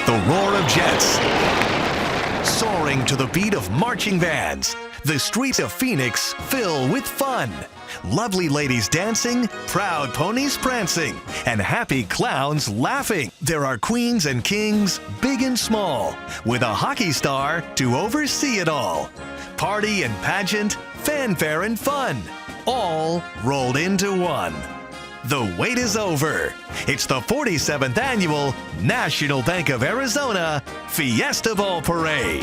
The roar of jets, soaring to the beat of marching bands, the streets of Phoenix fill with fun. Lovely ladies dancing, proud ponies prancing, and happy clowns laughing. There are queens and kings, big and small, with a hockey star to oversee it all. Party and pageant, fanfare and fun, all rolled into one. The wait is over. It's the 47th Annual National Bank of Arizona Fiesta Bowl Parade.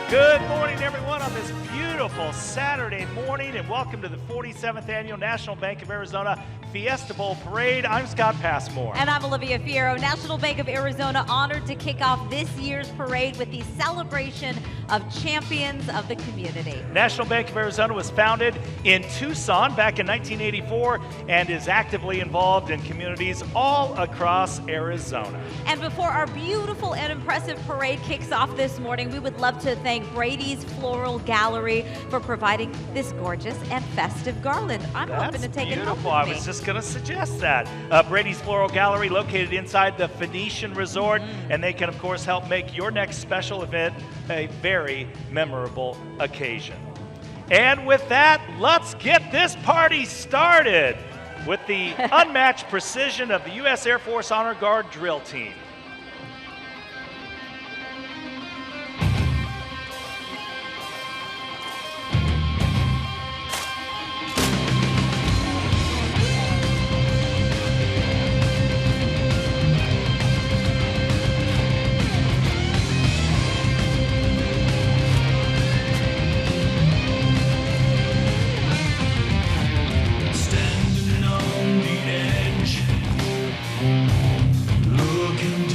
Good morning, everyone, on this beautiful Saturday morning, and welcome to the 47th Annual National Bank of Arizona Fiesta Bowl Parade. I'm Scott Passmore. And I'm Olivia Fierro. National Bank of Arizona honored to kick off this year's parade with the celebration of champions of the community. National Bank of Arizona was founded in Tucson back in 1984 and is actively involved in communities all across Arizona. And before our beautiful and impressive parade kicks off this morning, we would love to thank Brady's Floral Gallery for providing this gorgeous and festive garland. I'm hoping to take it home with me. I was just going to suggest that. Brady's Floral Gallery, located inside the Phoenician Resort, and they can, of course, help make your next special event a very memorable occasion. And with that, let's get this party started with the unmatched precision of the U.S. Air Force Honor Guard drill team. Standing on the edge, looking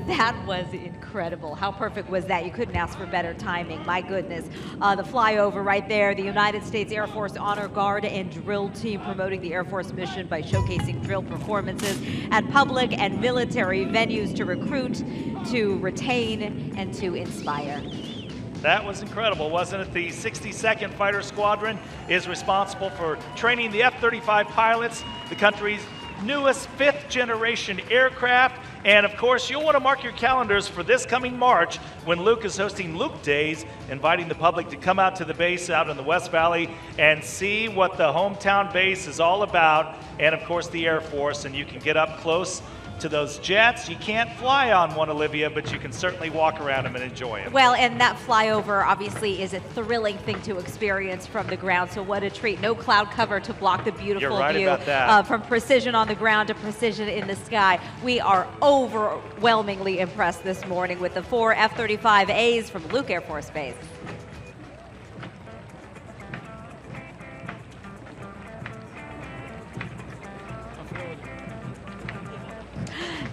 that was incredible. How perfect was that? You couldn't ask for better timing. My goodness. The flyover right there, the United States Air Force Honor Guard and Drill Team promoting the Air Force mission by showcasing drill performances at public and military venues to recruit, to retain, and to inspire. That was incredible, wasn't it? The 62nd Fighter Squadron is responsible for training the F-35 pilots, the country's newest 5th-generation aircraft. And of course, you'll want to mark your calendars for this coming March when Luke is hosting Luke Days, inviting the public to come out to the base out in the West Valley and see what the hometown base is all about, and of course the Air Force. And you can get up close to those jets. You can't fly on one, Olivia, but you can certainly walk around them and enjoy them. Well, and that flyover obviously is a thrilling thing to experience from the ground, so what a treat. No cloud cover to block the beautiful You're right view about that. From precision on the ground to precision in the sky. We are overwhelmingly impressed this morning with the 4 F-35As from Luke Air Force Base.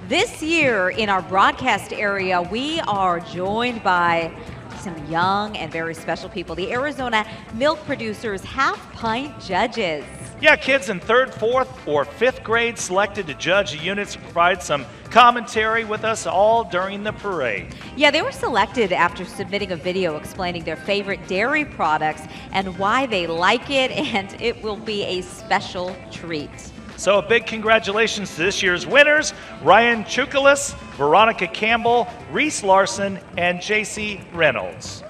This year in our broadcast area, we are joined by some young and very special people, the Arizona Milk Producers Half Pint Judges. Yeah, kids in 3rd, 4th, or 5th grade selected to judge the units, provide some commentary with us all during the parade. Yeah, they were selected after submitting a video explaining their favorite dairy products and why they like it, and it will be a special treat. So a big congratulations to this year's winners, Ryan Chukalis, Veronica Campbell, Reese Larson, and JC Reynolds.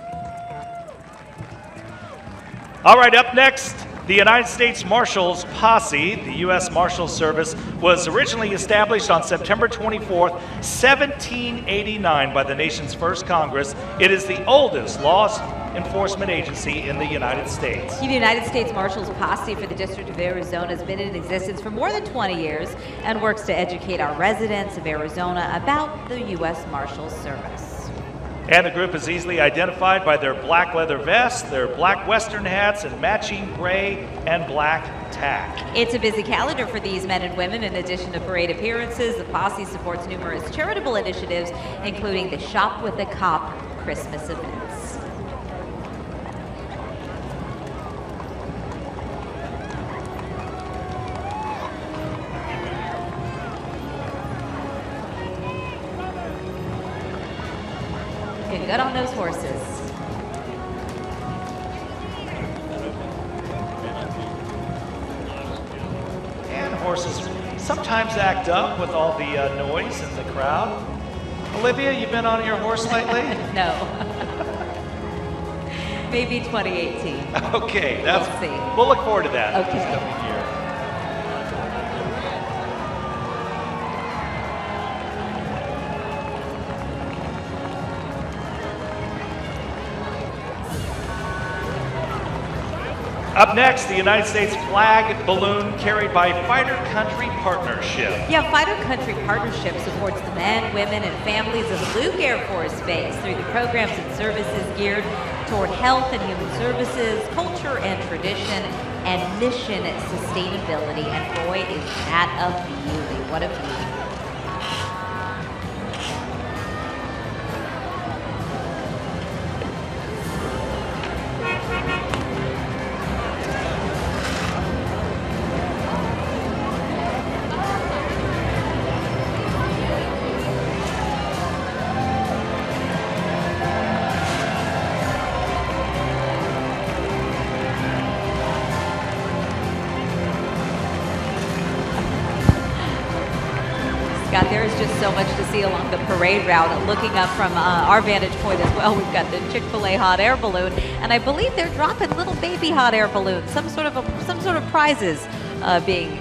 All right, up next, the United States Marshals Posse. The U.S. Marshals Service was originally established on September 24th, 1789 by the nation's first Congress. It is the oldest law enforcement agency in the United States. The United States Marshals Posse for the District of Arizona has been in existence for more than 20 years and works to educate our residents of Arizona about the U.S. Marshals Service. And the group is easily identified by their black leather vests, their black Western hats, and matching gray and black tack. It's a busy calendar for these men and women. In addition to parade appearances, the Posse supports numerous charitable initiatives, including the Shop with a Cop Christmas events. Good on those horses. And horses sometimes act up with all the noise in the crowd. Olivia, you been on your horse lately? No. Maybe 2018. Okay, we'll see. We'll look forward to that Okay. this coming year. Up next, the United States flag balloon carried by Fighter Country Partnership. Yeah, Fighter Country Partnership supports the men, women, and families of Luke Air Force Base through the programs and services geared toward health and human services, culture and tradition, and mission sustainability. And boy, is that a beauty. What a beauty. Scott, there is just so much to see along the parade route. Looking up from our vantage point as well, we've got the Chick-fil-A hot air balloon, and I believe they're dropping little baby hot air balloons, some sort of prizes being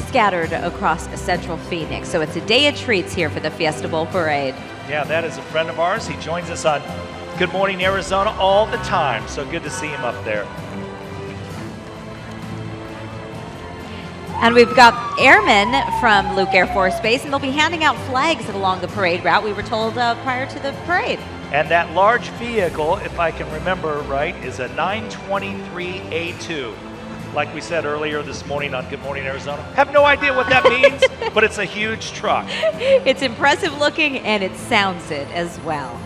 scattered across Central Phoenix. So it's a day of treats here for the Fiesta Bowl Parade. Yeah, that is a friend of ours. He joins us on Good Morning Arizona all the time, so good to see him up there. And we've got airmen from Luke Air Force Base, and they'll be handing out flags along the parade route, we were told prior to the parade. And that large vehicle, if I can remember right, is a 923A2. like we said earlier this morning on Good Morning Arizona. Have no idea what that means, but it's a huge truck. It's impressive looking, and it sounds it as well.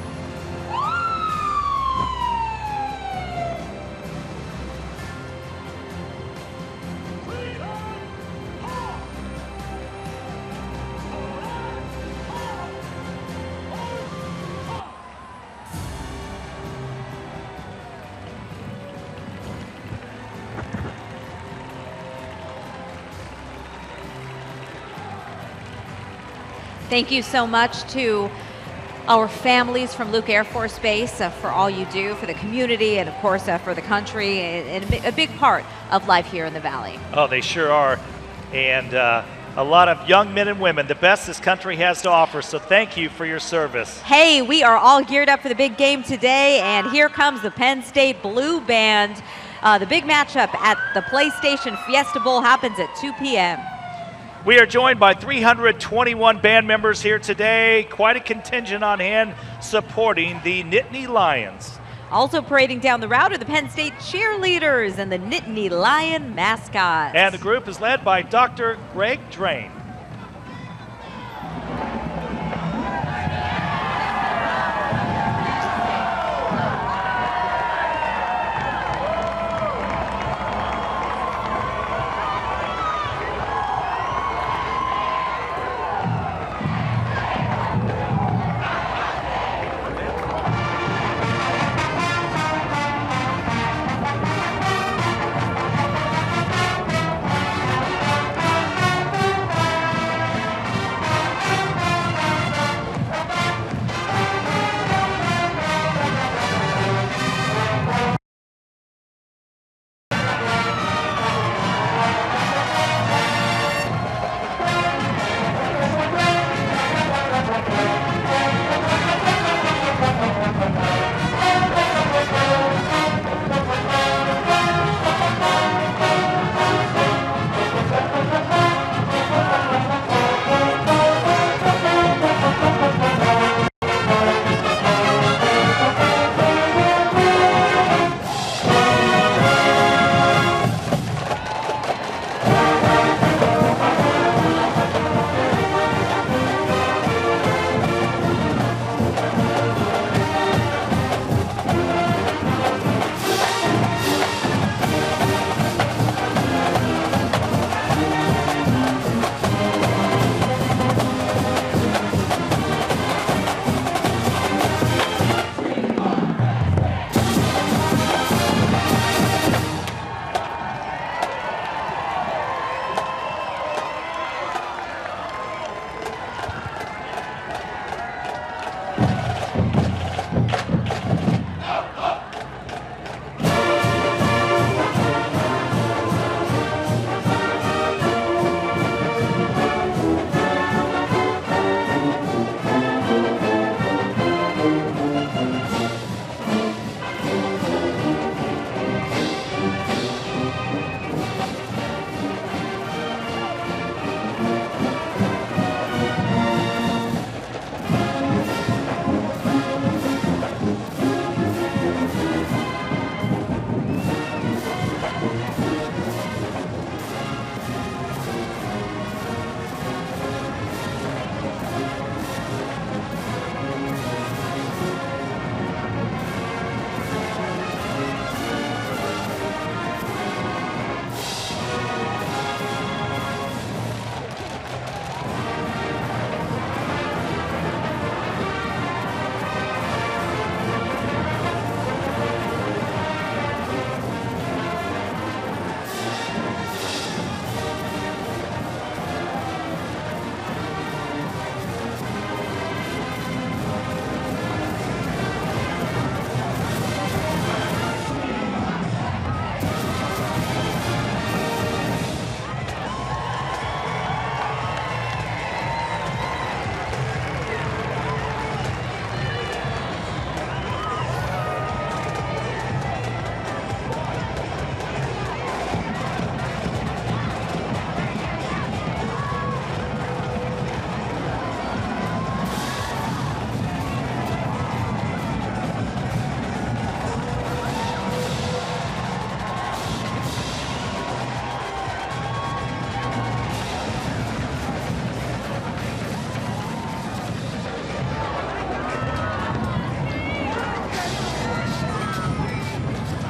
Thank you so much to our families from Luke Air Force Base for all you do for the community and, of course, for the country, and a big part of life here in the Valley. Oh, they sure are. And a lot of young men and women, the best this country has to offer. So thank you for your service. Hey, we are all geared up for the big game today, and here comes the Penn State Blue Band. The big matchup at the PlayStation Fiesta Bowl happens at 2 p.m. We are joined by 321 band members here today. Quite a contingent on hand supporting the Nittany Lions. Also parading down the route are the Penn State cheerleaders and the Nittany Lion mascots. And the group is led by Dr. Greg Drain.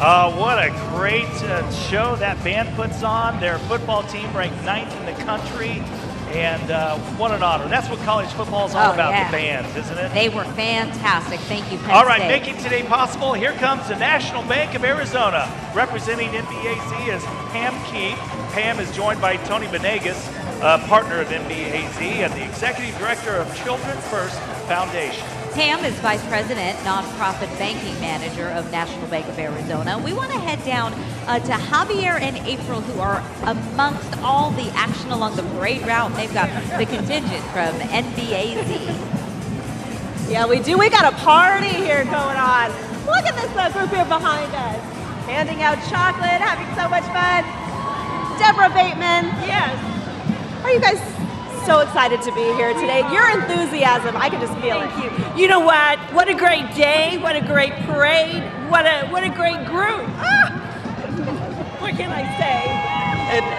What a great show that band puts on. Their football team ranked 9th in the country. And what an honor. That's what college football is all about, yeah. the bands, isn't it? They were fantastic. Thank you, Penn All right, State. making today possible, here comes the National Bank of Arizona. Representing NBAZ is Pam Keith. Pam is joined by Tony Benegas, partner of NBAZ and the Executive Director of Children First Foundation. Pam is Vice President, Nonprofit Banking Manager of National Bank of Arizona. We want to head down to Javier and April, who are amongst all the action along the parade route. They've got the contingent from NBAZ. Yeah, we do. We got a party here going on. Look at this group here behind us. Handing out chocolate, having so much fun. Deborah Bateman. Yes. Are you guys so excited to be here today? Your enthusiasm, I can just feel it. Thank you. You know what? What a great day. What a great parade. What a great group. What can I say?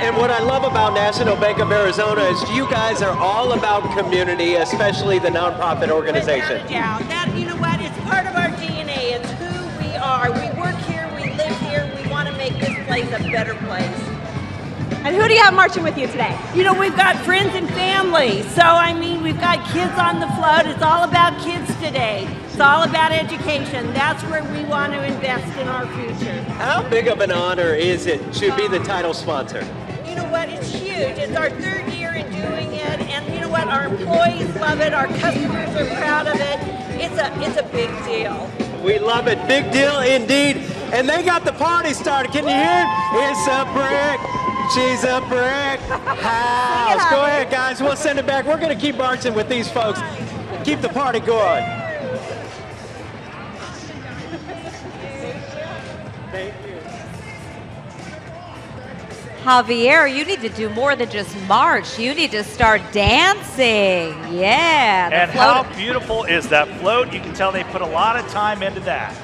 And what I love about National Bank of Arizona is you guys are all about community, especially the nonprofit organization. Without a doubt. That, you know what? It's part of our DNA. It's who we are. We work here. We live here. We want to make this place a better place. And who do you have marching with you today? You know, we've got friends and family. So, I mean, we've got kids on the float. It's all about kids today. It's all about education. That's where we want to invest in our future. How big of an honor is it to be the title sponsor? You know what? It's huge. It's our 3rd year in doing it. And you know what? Our employees love it. Our customers are proud of it. It's a big deal. We love it. Big deal indeed. And they got the party started. Can you hear it? It's a brick. She's a brick house. Go ahead, guys. We'll send it back. We're going to keep marching with these folks. Keep the party going. Thank you. Javier, you need to do more than just march. You need to start dancing. Yeah. And how beautiful is that float? You can tell they put a lot of time into that.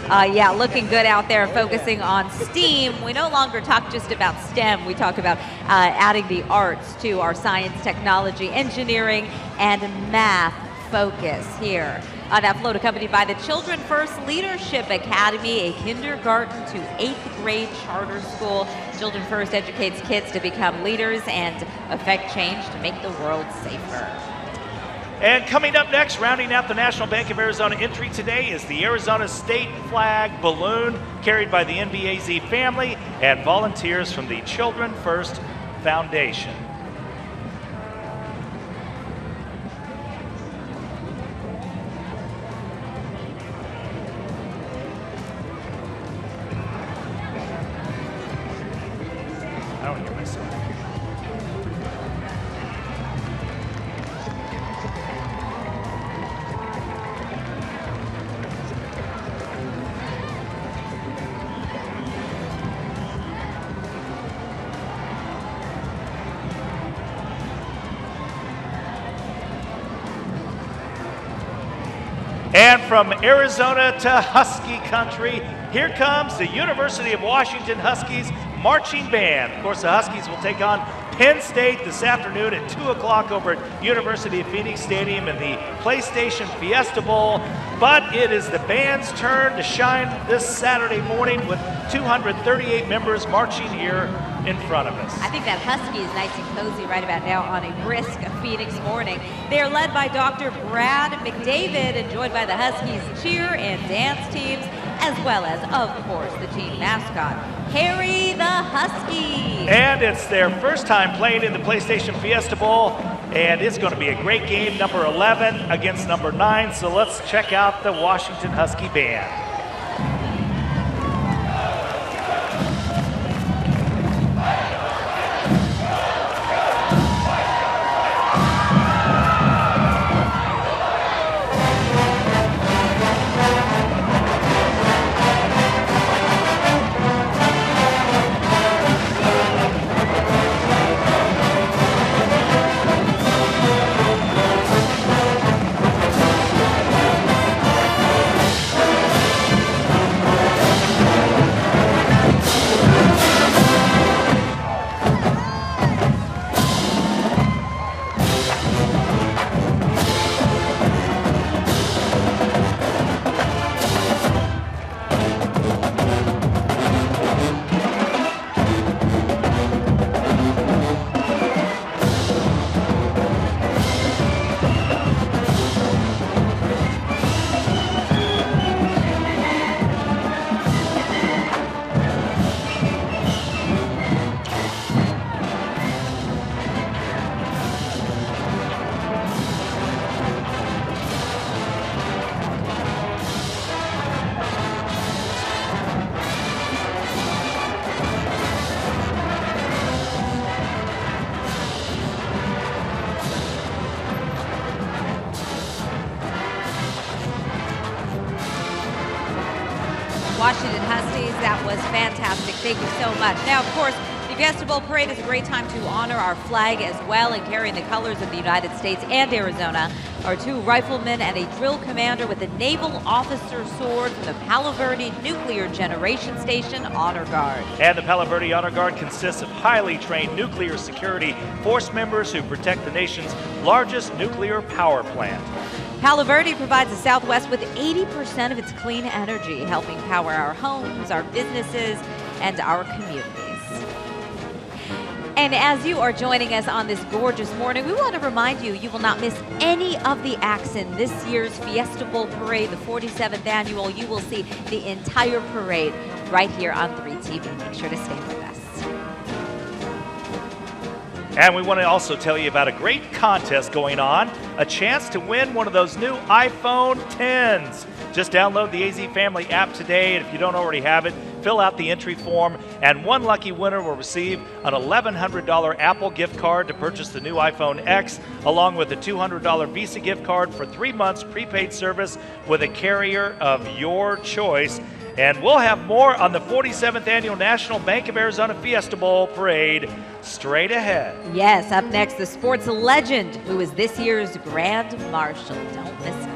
Yeah, looking good out there, focusing on STEAM. We no longer talk just about STEM. We talk about adding the arts to our science, technology, engineering, and math focus here. That float accompanied by the Children First Leadership Academy, a kindergarten to 8th grade charter school. Children First educates kids to become leaders and affect change to make the world safer. And coming up next, rounding out the National Bank of Arizona entry today is the Arizona State Flag balloon carried by the NBAZ family and volunteers from the Children First Foundation. I don't hear myself. And from Arizona to Husky country, here comes the University of Washington Huskies marching band. Of course, the Huskies will take on Penn State this afternoon at 2 o'clock over at University of Phoenix Stadium in the PlayStation Fiesta Bowl. But it is the band's turn to shine this Saturday morning with 238 members marching here in front of us. I think that Husky is nice and cozy right about now on a brisk Phoenix morning. They are led by Dr. Brad McDavid and joined by the Huskies cheer and dance teams, as well as, of course, the team mascot, Harry the Husky. And it's their first time playing in the PlayStation Fiesta Bowl, and it's going to be a great game, number 11 against number 9. So let's check out the Washington Husky band. Washington Huskies. That was fantastic. Thank you so much. Now, of course, the Fiesta Bowl Parade is a great time to honor our flag as well, and carrying the colors of the United States and Arizona are 2 riflemen and a drill commander with a naval officer sword from the Palo Verde Nuclear Generation Station Honor Guard. And the Palo Verde Honor Guard consists of highly trained nuclear security force members who protect the nation's largest nuclear power plant. Palo Verde provides the Southwest with 80% of its clean energy, helping power our homes, our businesses, and our communities. And as you are joining us on this gorgeous morning, we want to remind you, you will not miss any of the acts in this year's Fiesta Bowl Parade, the 47th annual. You will see the entire parade right here on 3TV. Make sure to stay with us. And we want to also tell you about a great contest going on, a chance to win one of those new iPhone 10s. Just download the AZ Family app today, and if you don't already have it, fill out the entry form, and one lucky winner will receive an $1,100 Apple gift card to purchase the new iPhone X, along with a $200 Visa gift card for 3 months prepaid service with a carrier of your choice. And we'll have more on the 47th Annual National Bank of Arizona Fiesta Bowl Parade straight ahead. Yes, up next, the sports legend who is this year's Grand Marshal. Don't miss it.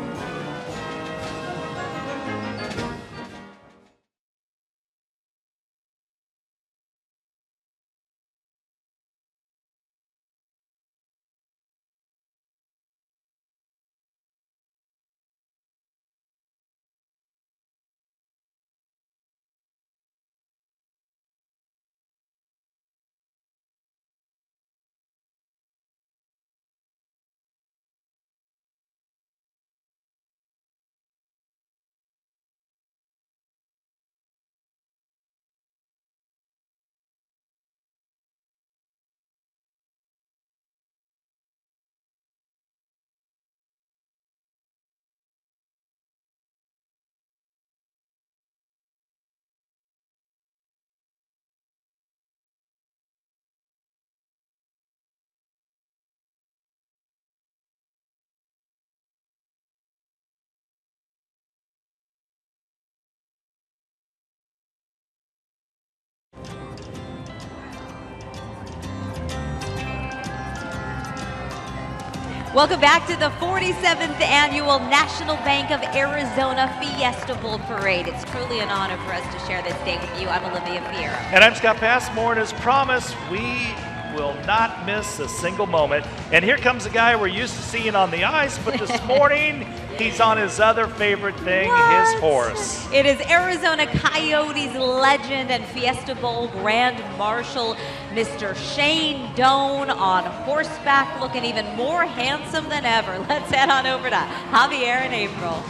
Welcome back to the 47th Annual National Bank of Arizona Fiesta Bowl Parade. It's truly an honor for us to share this day with you. I'm Olivia Fiera. And I'm Scott Passmore, and as promised, we will not miss a single moment. And here comes a guy we're used to seeing on the ice, but this morning, he's on his other favorite thing, his horse. It is Arizona Coyotes legend and Fiesta Bowl Grand Marshal, Mr. Shane Doan, on horseback, looking even more handsome than ever. Let's head on over to Javier and April.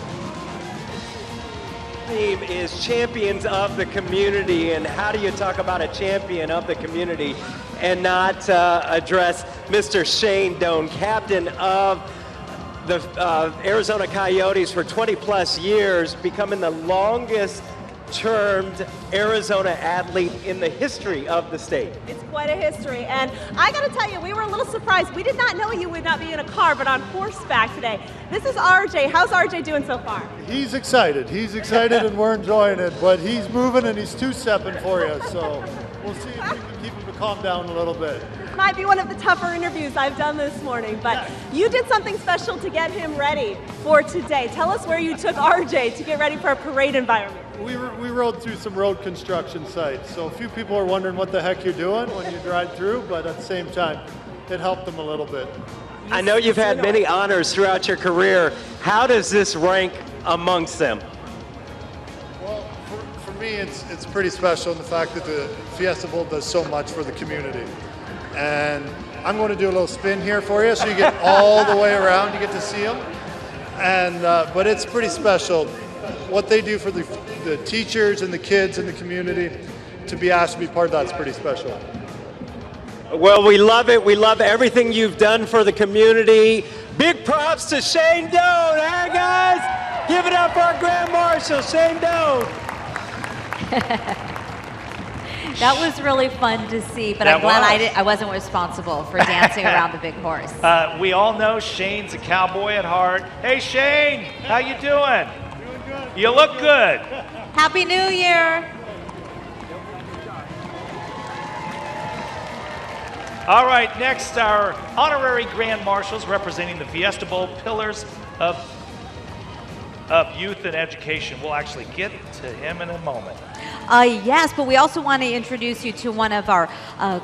Theme is champions of the community, and how do you talk about a champion of the community and not address Mr. Shane Doan, captain of the Arizona Coyotes for 20 plus years, becoming the longest termed Arizona athlete in the history of the state. It's quite a history, and I gotta tell you, we were a little surprised. We did not know you would not be in a car, but on horseback today. This is RJ. How's RJ doing so far? He's excited, and we're enjoying it, but he's moving and he's two-stepping for you, so we'll see if we can keep him to calm down a little bit. Might be one of the tougher interviews I've done this morning, but you did something special to get him ready for today. Tell us where you took RJ to get ready for a parade environment. We rode through some road construction sites, so a few people are wondering what the heck you're doing when you drive through, but at the same time, it helped them a little bit. I know you've had many honors throughout your career. How does this rank amongst them? Well, for me, it's pretty special in the fact that the Fiesta Bowl does so much for the community. And I'm going to do a little spin here for you, so you get all the way around, you get to see them. And but it's pretty special. What they do for the teachers and the kids in the community, to be asked to be part of that's pretty special. Well, we love it. We love everything you've done for the community. Big props to Shane Doan. All right, guys? Give it up for our Grand Marshal, Shane Doan. That was really fun to see, but I'm glad I wasn't responsible for dancing around the big horse. We all know Shane's a cowboy at heart. Hey, Shane, how you doing? Doing good. You look good. Happy New Year. All right, next, our honorary grand marshals representing the Fiesta Bowl pillars of youth and education. We'll actually get to him in a moment. Yes, but we also want to introduce you to one of our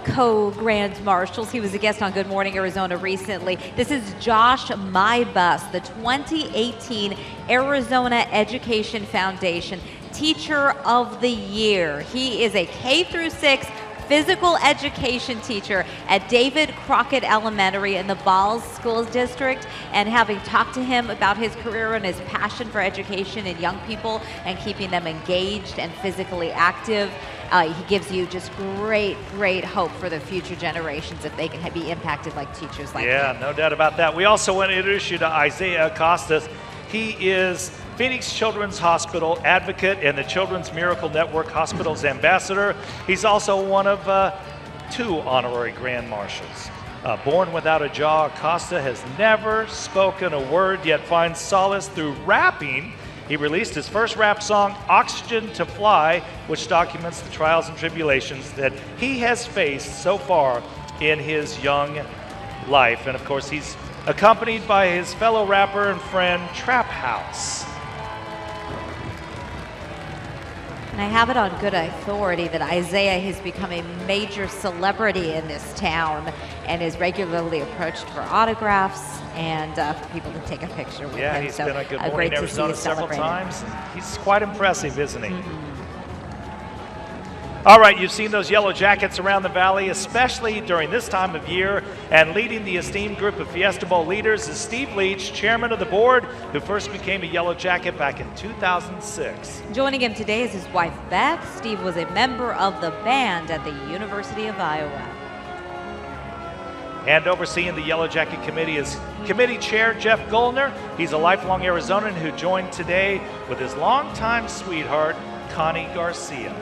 co-grand marshals. He was a guest on Good Morning Arizona recently. This is Josh Mybus, the 2018 Arizona Education Foundation Teacher of the Year. He is a K-6 physical education teacher at David Crockett Elementary in the Balls School District, and having talked to him about his career and his passion for education in young people and keeping them engaged and physically active, he gives you just great hope for the future generations if they can be impacted like teachers like him. Yeah, no doubt about that. We also want to introduce you to Isaiah Costas. He is Phoenix Children's Hospital advocate and the Children's Miracle Network Hospital's ambassador. He's also one of 2 honorary grand marshals. Born without a jaw, Acosta has never spoken a word, yet finds solace through rapping. He released his first rap song, Oxygen to Fly, which documents the trials and tribulations that he has faced so far in his young life. And of course, he's accompanied by his fellow rapper and friend, Trap House. And I have it on good authority that Isaiah has become a major celebrity in this town and is regularly approached for autographs and for people to take a picture with him. Yeah, he's been on Good Morning Arizona several times. He's quite impressive, isn't he? All right, you've seen those yellow jackets around the valley, especially during this time of year. And leading the esteemed group of Fiesta Bowl leaders is Steve Leach, chairman of the board, who first became a yellow jacket back in 2006. Joining him today is his wife, Beth. Steve was a member of the band at the University of Iowa. And overseeing the Yellow Jacket Committee is Committee Chair Jeff Goldner. He's a lifelong Arizonan who joined today with his longtime sweetheart, Connie Garcia.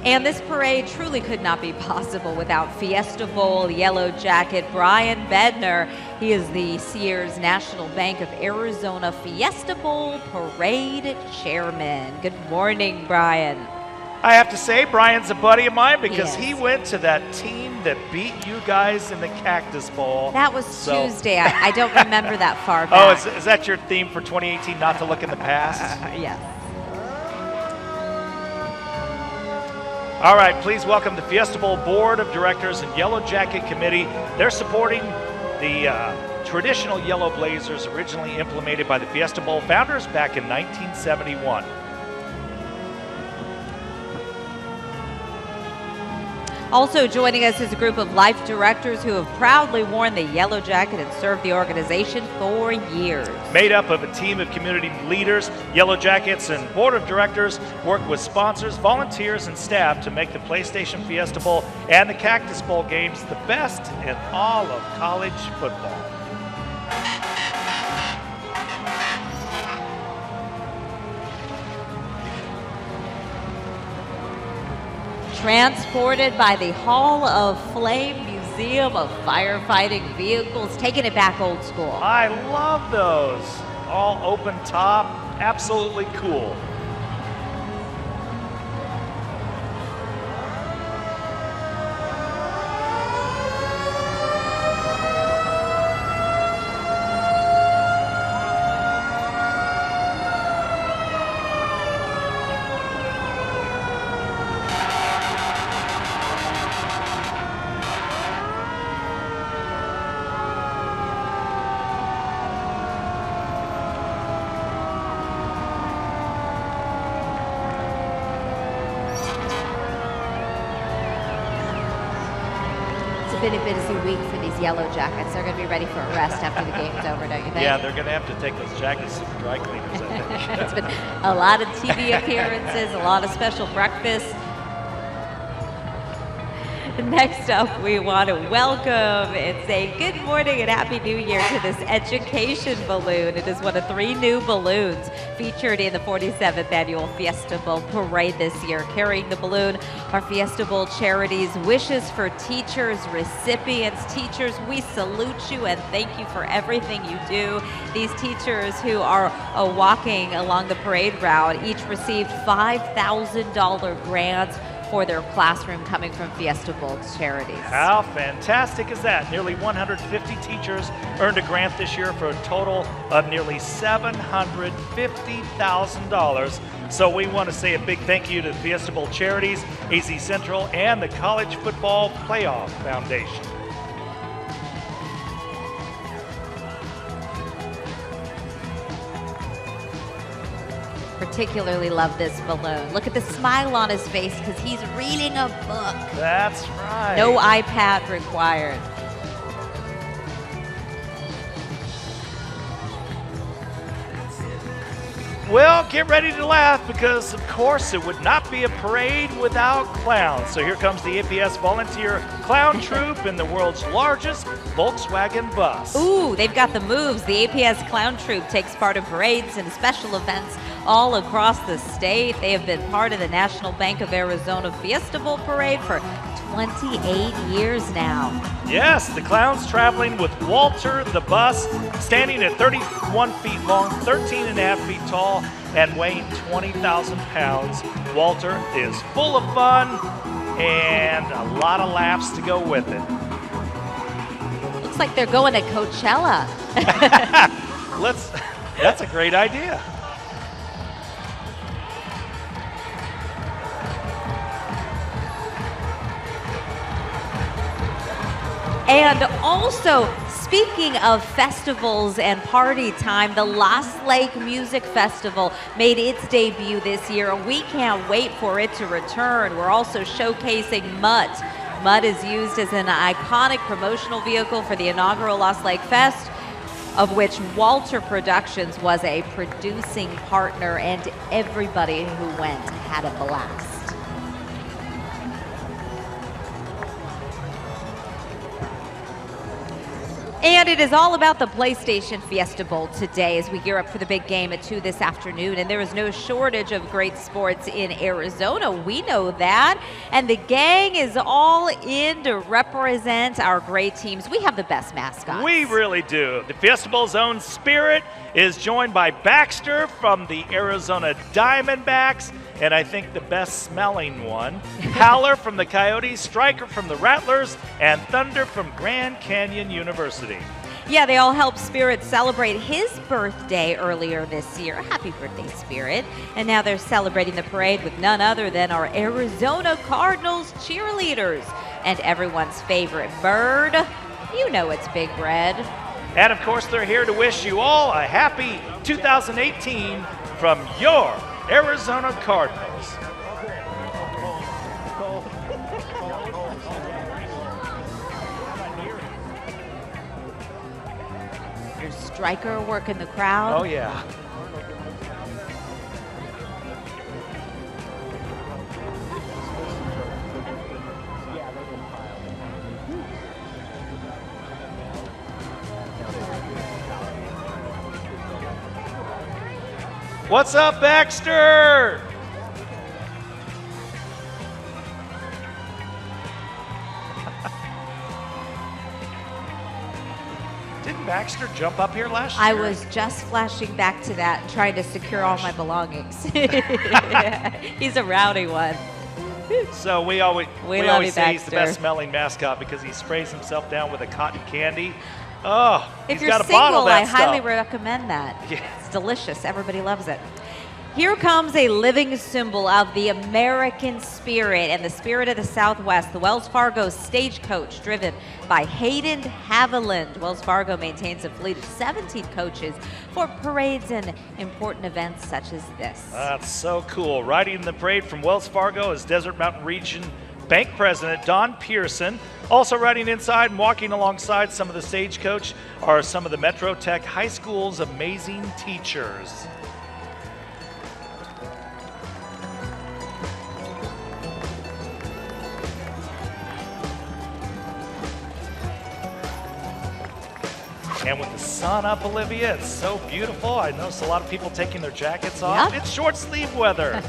And this parade truly could not be possible without Fiesta Bowl Yellow Jacket Brian Bednar. He is the Sears National Bank of Arizona Fiesta Bowl Parade Chairman. Good morning, Brian. I have to say, Brian's a buddy of mine because he went to that team that beat you guys in the Cactus Bowl. That was Tuesday. I don't remember that far back. Oh, is that your theme for 2018, not to look in the past? Yes. All right, please welcome the Fiesta Bowl Board of Directors and Yellow Jacket Committee. They're supporting the traditional yellow blazers originally implemented by the Fiesta Bowl founders back in 1971. Also joining us is a group of life directors who have proudly worn the yellow jacket and served the organization for years. Made up of a team of community leaders, Yellow Jackets and board of directors work with sponsors, volunteers, and staff to make the PlayStation Fiesta Bowl and the Cactus Bowl games the best in all of college football. Transported by the Hall of Flame Museum of Firefighting Vehicles, taking it back old school. I love those. All open top, absolutely cool. Been a busy week for these yellow jackets. They're going to be ready for a rest after the game's over, don't you think? Yeah, they're going to have to take those jackets to the dry cleaners, I think. It's been a lot of TV appearances, a lot of special breakfasts. Next up, we want to welcome and say good morning and Happy New Year to this education balloon. It is one of 3 new balloons featured in the 47th Annual Fiesta Bowl Parade this year. Carrying the balloon are Fiesta Bowl Charities Wishes for Teachers, recipients. Teachers, we salute you and thank you for everything you do. These teachers who are walking along the parade route each received $5,000 grants for their classroom coming from Fiesta Bowl Charities. How fantastic is that? Nearly 150 teachers earned a grant this year for a total of nearly $750,000. So we want to say a big thank you to the Fiesta Bowl Charities, AZ Central, and the College Football Playoff Foundation. Particularly love this balloon. Look at the smile on his face because he's reading a book. That's right. No iPad required. Well, get ready to laugh because, of course, it would not be a parade without clowns. So here comes the APS Volunteer Clown Troupe in the world's largest Volkswagen bus. Ooh, they've got the moves. The APS Clown Troupe takes part in parades and special events all across the state. They have been part of the National Bank of Arizona Fiesta Bowl Parade for 28 years now. Yes, the clown's traveling with Walter the bus, standing at 31 feet long, 13 and a half feet tall, and weighing 20,000 pounds. Walter is full of fun and a lot of laughs to go with it. Looks like they're going to Coachella. That's a great idea. And also, speaking of festivals and party time, the Lost Lake Music Festival made its debut this year, and we can't wait for it to return. We're also showcasing Mutt. Mutt is used as an iconic promotional vehicle for the inaugural Lost Lake Fest, of which Walter Productions was a producing partner, and everybody who went had a blast. And it is all about the PlayStation Fiesta Bowl today as we gear up for the big game at 2 this afternoon. And there is no shortage of great sports in Arizona. We know that. And the gang is all in to represent our great teams. We have the best mascots. We really do. The Fiesta Bowl's own Spirit is joined by Baxter from the Arizona Diamondbacks, and I think the best smelling one, Howler from the Coyotes, Striker from the Rattlers, and Thunder from Grand Canyon University. Yeah, they all helped Spirit celebrate his birthday earlier this year. Happy birthday, Spirit. And now they're celebrating the parade with none other than our Arizona Cardinals cheerleaders and everyone's favorite bird. You know it's Big Red. And of course, they're here to wish you all a happy 2018 from your Arizona Cardinals. Your Striker working the crowd. Oh, yeah. What's up, Baxter? Didn't Baxter jump up here last year? I was just flashing back to that, trying to secure all my belongings. He's a rowdy one. So we always love you, say he's the Baxter. best smelling mascot because he sprays himself down with a cotton candy. Oh, If he's you're got a bottle single, of that I highly stuff. recommend that. Yeah. It's delicious. Everybody loves it. Here comes a living symbol of the American spirit and the spirit of the Southwest, the Wells Fargo Stagecoach, driven by Hayden Haviland. Wells Fargo maintains a fleet of 17 coaches for parades and important events such as this. That's so cool. Riding the parade from Wells Fargo is Desert Mountain Region Bank President Don Pearson. Also riding inside and walking alongside some of the Stagecoach are some of the Metro Tech High School's amazing teachers. And with the sun up, Olivia, it's so beautiful. I noticed a lot of people taking their jackets off. Yep. It's short sleeve weather.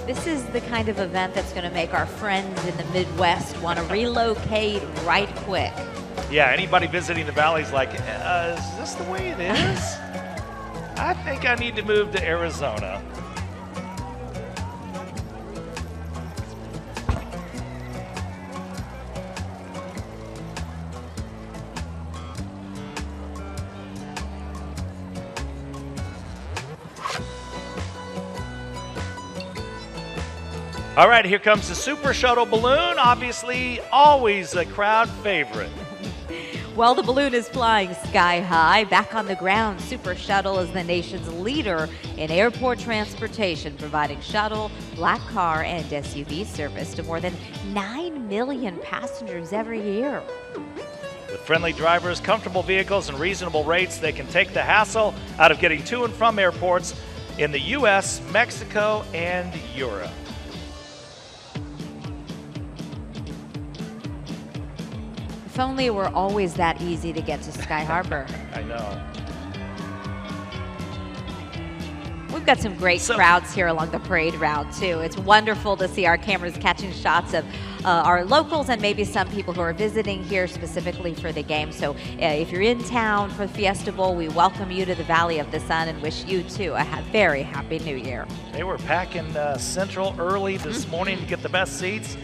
This is the kind of event that's going to make our friends in the Midwest want to relocate right quick. Yeah, anybody visiting the valley's like, is this the way it is? I think I need to move to Arizona. All right, here comes the Super Shuttle balloon. Obviously, always a crowd favorite. Well, the balloon is flying sky high. Back on the ground, Super Shuttle is the nation's leader in airport transportation, providing shuttle, black car, and SUV service to more than 9 million passengers every year. With friendly drivers, comfortable vehicles, and reasonable rates, they can take the hassle out of getting to and from airports in the U.S., Mexico, and Europe. If only it were always that easy to get to Sky Harbor. I know. We've got some great crowds here along the parade route, too. It's wonderful to see our cameras catching shots of our locals and maybe some people who are visiting here specifically for the game. So if you're in town for the Fiesta Bowl, we welcome you to the Valley of the Sun and wish you, too, a very happy New Year. They were packing Central early this morning to get the best seats.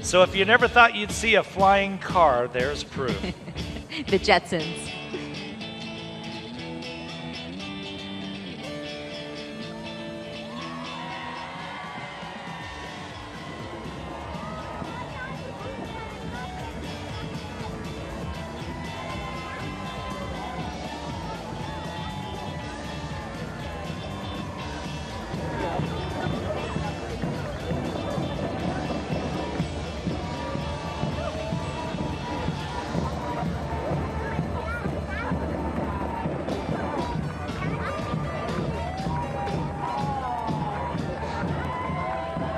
So if you never thought you'd see a flying car, there's proof. The Jetsons.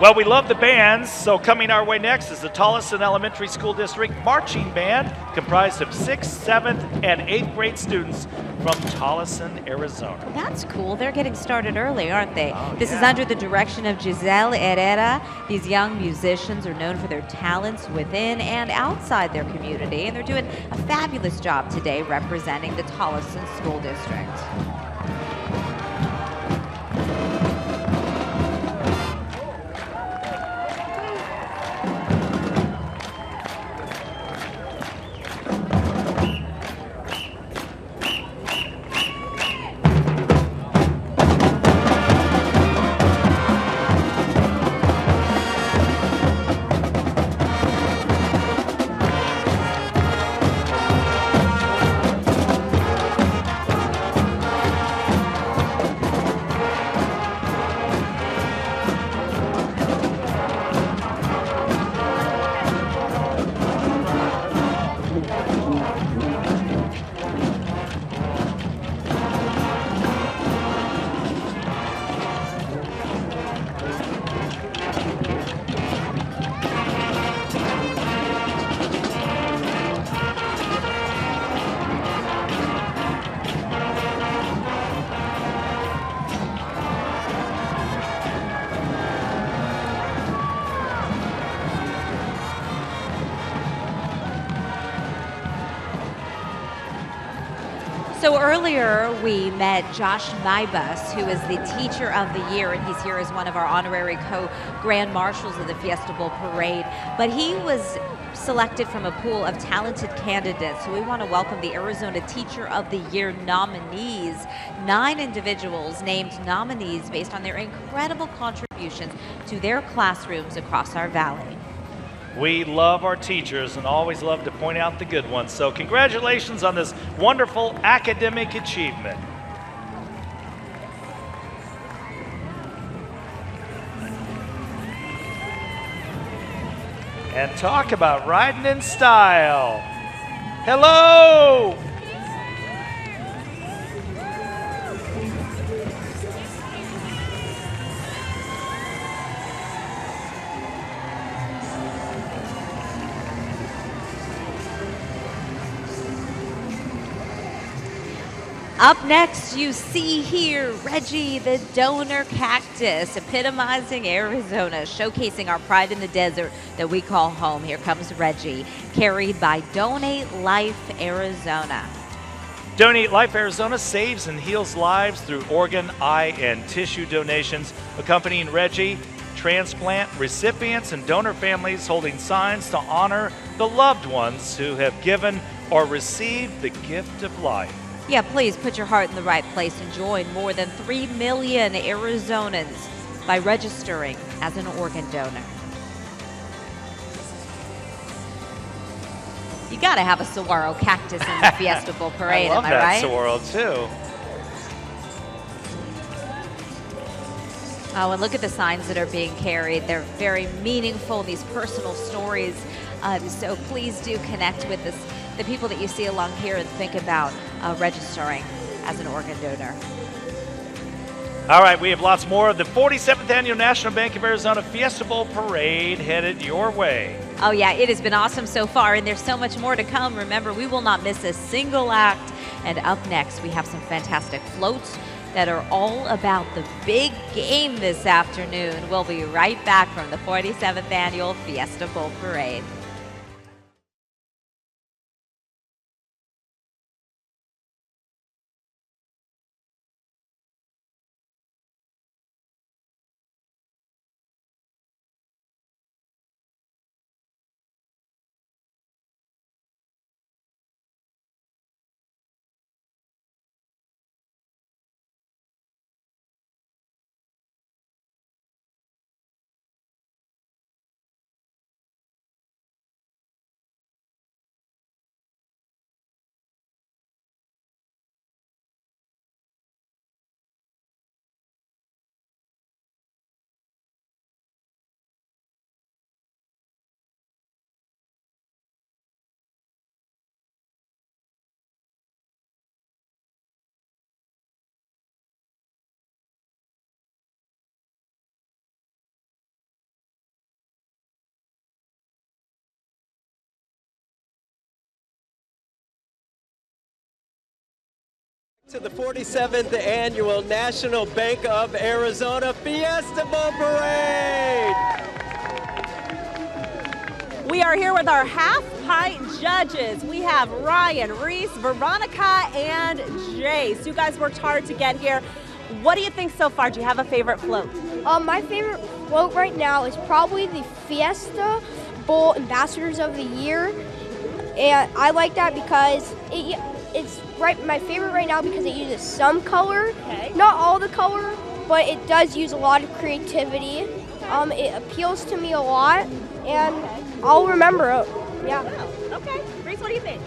Well, we love the bands, so coming our way next is the Tolleson Elementary School District Marching Band, comprised of 6th, 7th, and 8th grade students from Tolleson, Arizona. That's cool. They're getting started early, aren't they? Oh, This is yeah. under the direction of Giselle Herrera. These young musicians are known for their talents within and outside their community, and they're doing a fabulous job today representing the Tolleson School District. So earlier we met Josh Mybus, who is the Teacher of the Year, and he's here as one of our honorary co-grand marshals of the Fiesta Bowl Parade. But he was selected from a pool of talented candidates, so we want to welcome the Arizona Teacher of the Year nominees. 9 individuals named nominees based on their incredible contributions to their classrooms across our valley. We love our teachers and always love to point out the good ones. So congratulations on this wonderful academic achievement. And talk about riding in style. Hello! Up next, you see here Reggie, the donor cactus, epitomizing Arizona, showcasing our pride in the desert that we call home. Here comes Reggie, carried by Donate Life Arizona. Donate Life Arizona saves and heals lives through organ, eye, and tissue donations. Accompanying Reggie, transplant recipients and donor families holding signs to honor the loved ones who have given or received the gift of life. Yeah, please put your heart in the right place and join more than 3 million Arizonans by registering as an organ donor. You got to have a saguaro cactus in the Fiesta Bowl parade, I love am I right? that saguaro too. Oh, and look at the signs that are being carried. They're very meaningful, these personal stories. So please do connect with the people that you see along here and think about registering as an organ donor. All right, we have lots more of the 47th Annual National Bank of Arizona Fiesta Bowl Parade headed your way. Oh yeah, it has been awesome so far, and there's so much more to come. Remember, we will not miss a single act. And up next, we have some fantastic floats that are all about the big game this afternoon. We'll be right back from the 47th Annual Fiesta Bowl Parade. To the 47th Annual National Bank of Arizona Fiesta Bowl Parade. We are here with our half-pint judges. We have Ryan, Reese, Veronica, and Jace. You guys worked hard to get here. What do you think so far? Do you have a favorite float? My favorite float right now is probably the Fiesta Bowl Ambassadors of the Year. And I like that because it's my favorite right now because it uses some color, not all the color, but it does use a lot of creativity. It appeals to me a lot, and I'll remember it. Yeah. Okay. Reese, what do you think?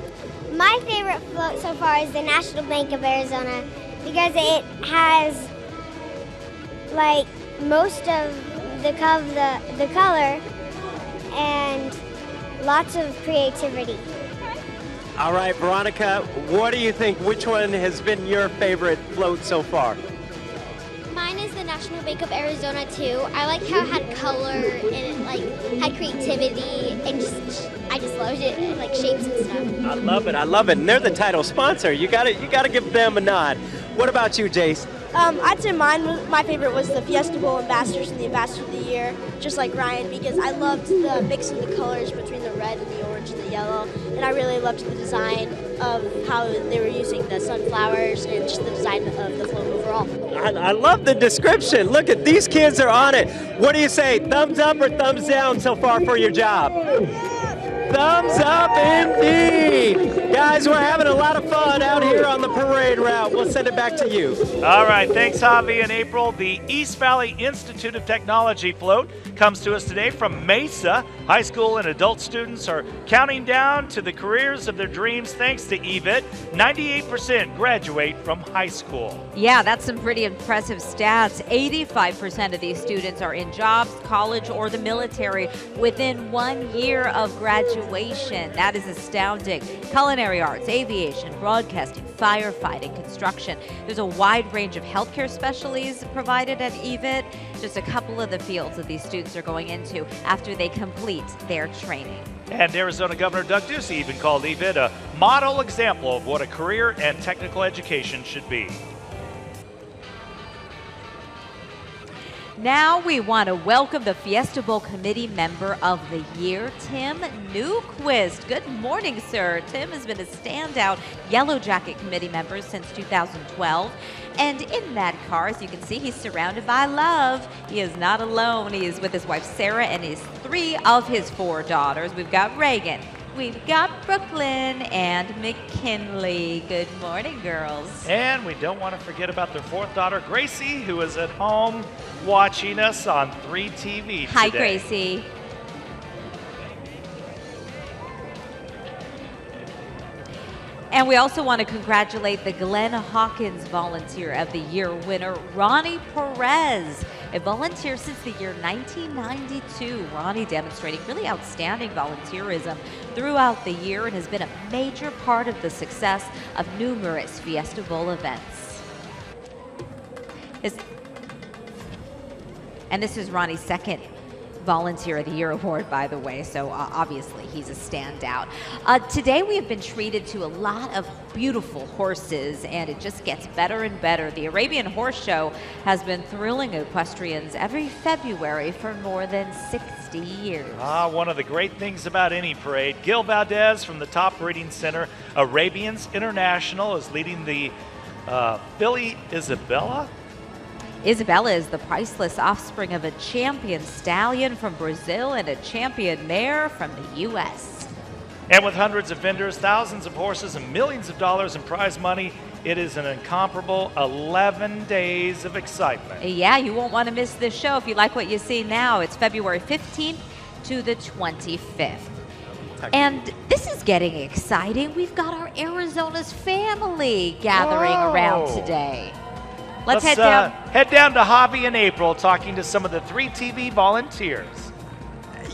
My favorite float so far is the National Bank of Arizona because it has like most of the color and lots of creativity. All right, Veronica, what do you think? Which one has been your favorite float so far? Mine is the National Bank of Arizona too. I like how it had color and it like had creativity and I just loved it, and, like shapes and stuff. I love it. I love it. And they're the title sponsor. You gotta give them a nod. What about you, Jace? I'd say my favorite was the Fiesta Bowl Ambassadors and the Ambassador of the Year, just like Ryan, because I loved the mix of the colors between the red and the orange and the yellow, and I really loved the design of how they were using the sunflowers and just the design of the float overall. I love the description. Look at these kids are on it. What do you say? Thumbs up or thumbs down so far for your job? Thumbs up indeed. Guys, we're having a lot of fun out here on the parade route. We'll send it back to you. All right, thanks, Javi and April. The East Valley Institute of Technology float comes to us today from Mesa. High school and adult students are counting down to the careers of their dreams thanks to Avid. 98% graduate from high school. Yeah, that's some pretty impressive stats. 85% of these students are in jobs, college, or the military within 1 year of graduation. That is astounding. Culinary culinary arts, aviation, broadcasting, firefighting, construction. There's a wide range of healthcare specialties provided at Avid. Just a couple of the fields that these students are going into after they complete their training. And Arizona Governor Doug Ducey even called Avid a model example of what a career and technical education should be. Now we want to welcome the Fiesta Bowl Committee Member of the Year, Tim Newquist. Good morning, sir. Tim has been a standout Yellow Jacket Committee member since 2012. And in that car, as you can see, he's surrounded by love. He is not alone. He is with his wife, Sarah, and his 3 of his 4 daughters. We've got Reagan, we've got Brooklyn, and McKinley. Good morning, girls. And we don't want to forget about their 4th daughter, Gracie, who is at home watching us on 3 TV today. Hi, Gracie. And we also want to congratulate the Glenn Hawkins Volunteer of the Year winner, Ronnie Perez, a volunteer since the year 1992. Ronnie demonstrating really outstanding volunteerism throughout the year and has been a major part of the success of numerous Fiesta Bowl events. And this is Ronnie's 2nd Volunteer of the Year award, by the way, so obviously he's a standout. Today we have been treated to a lot of beautiful horses, and it just gets better and better. The Arabian Horse Show has been thrilling equestrians every February for more than 60 years. One of the great things about any parade. Gil Valdez from the Top Breeding Center, Arabians International, is leading the filly Isabella. Isabella is the priceless offspring of a champion stallion from Brazil and a champion mare from the U.S. And with hundreds of vendors, thousands of horses, and millions of dollars in prize money, it is an incomparable 11 days of excitement. Yeah, you won't want to miss this show if you like what you see now. It's February 15th to the 25th. And this is getting exciting. We've got our Arizona's family gathering around today. Let's head down. Head down to Hobby in April, talking to some of the 3 TV volunteers.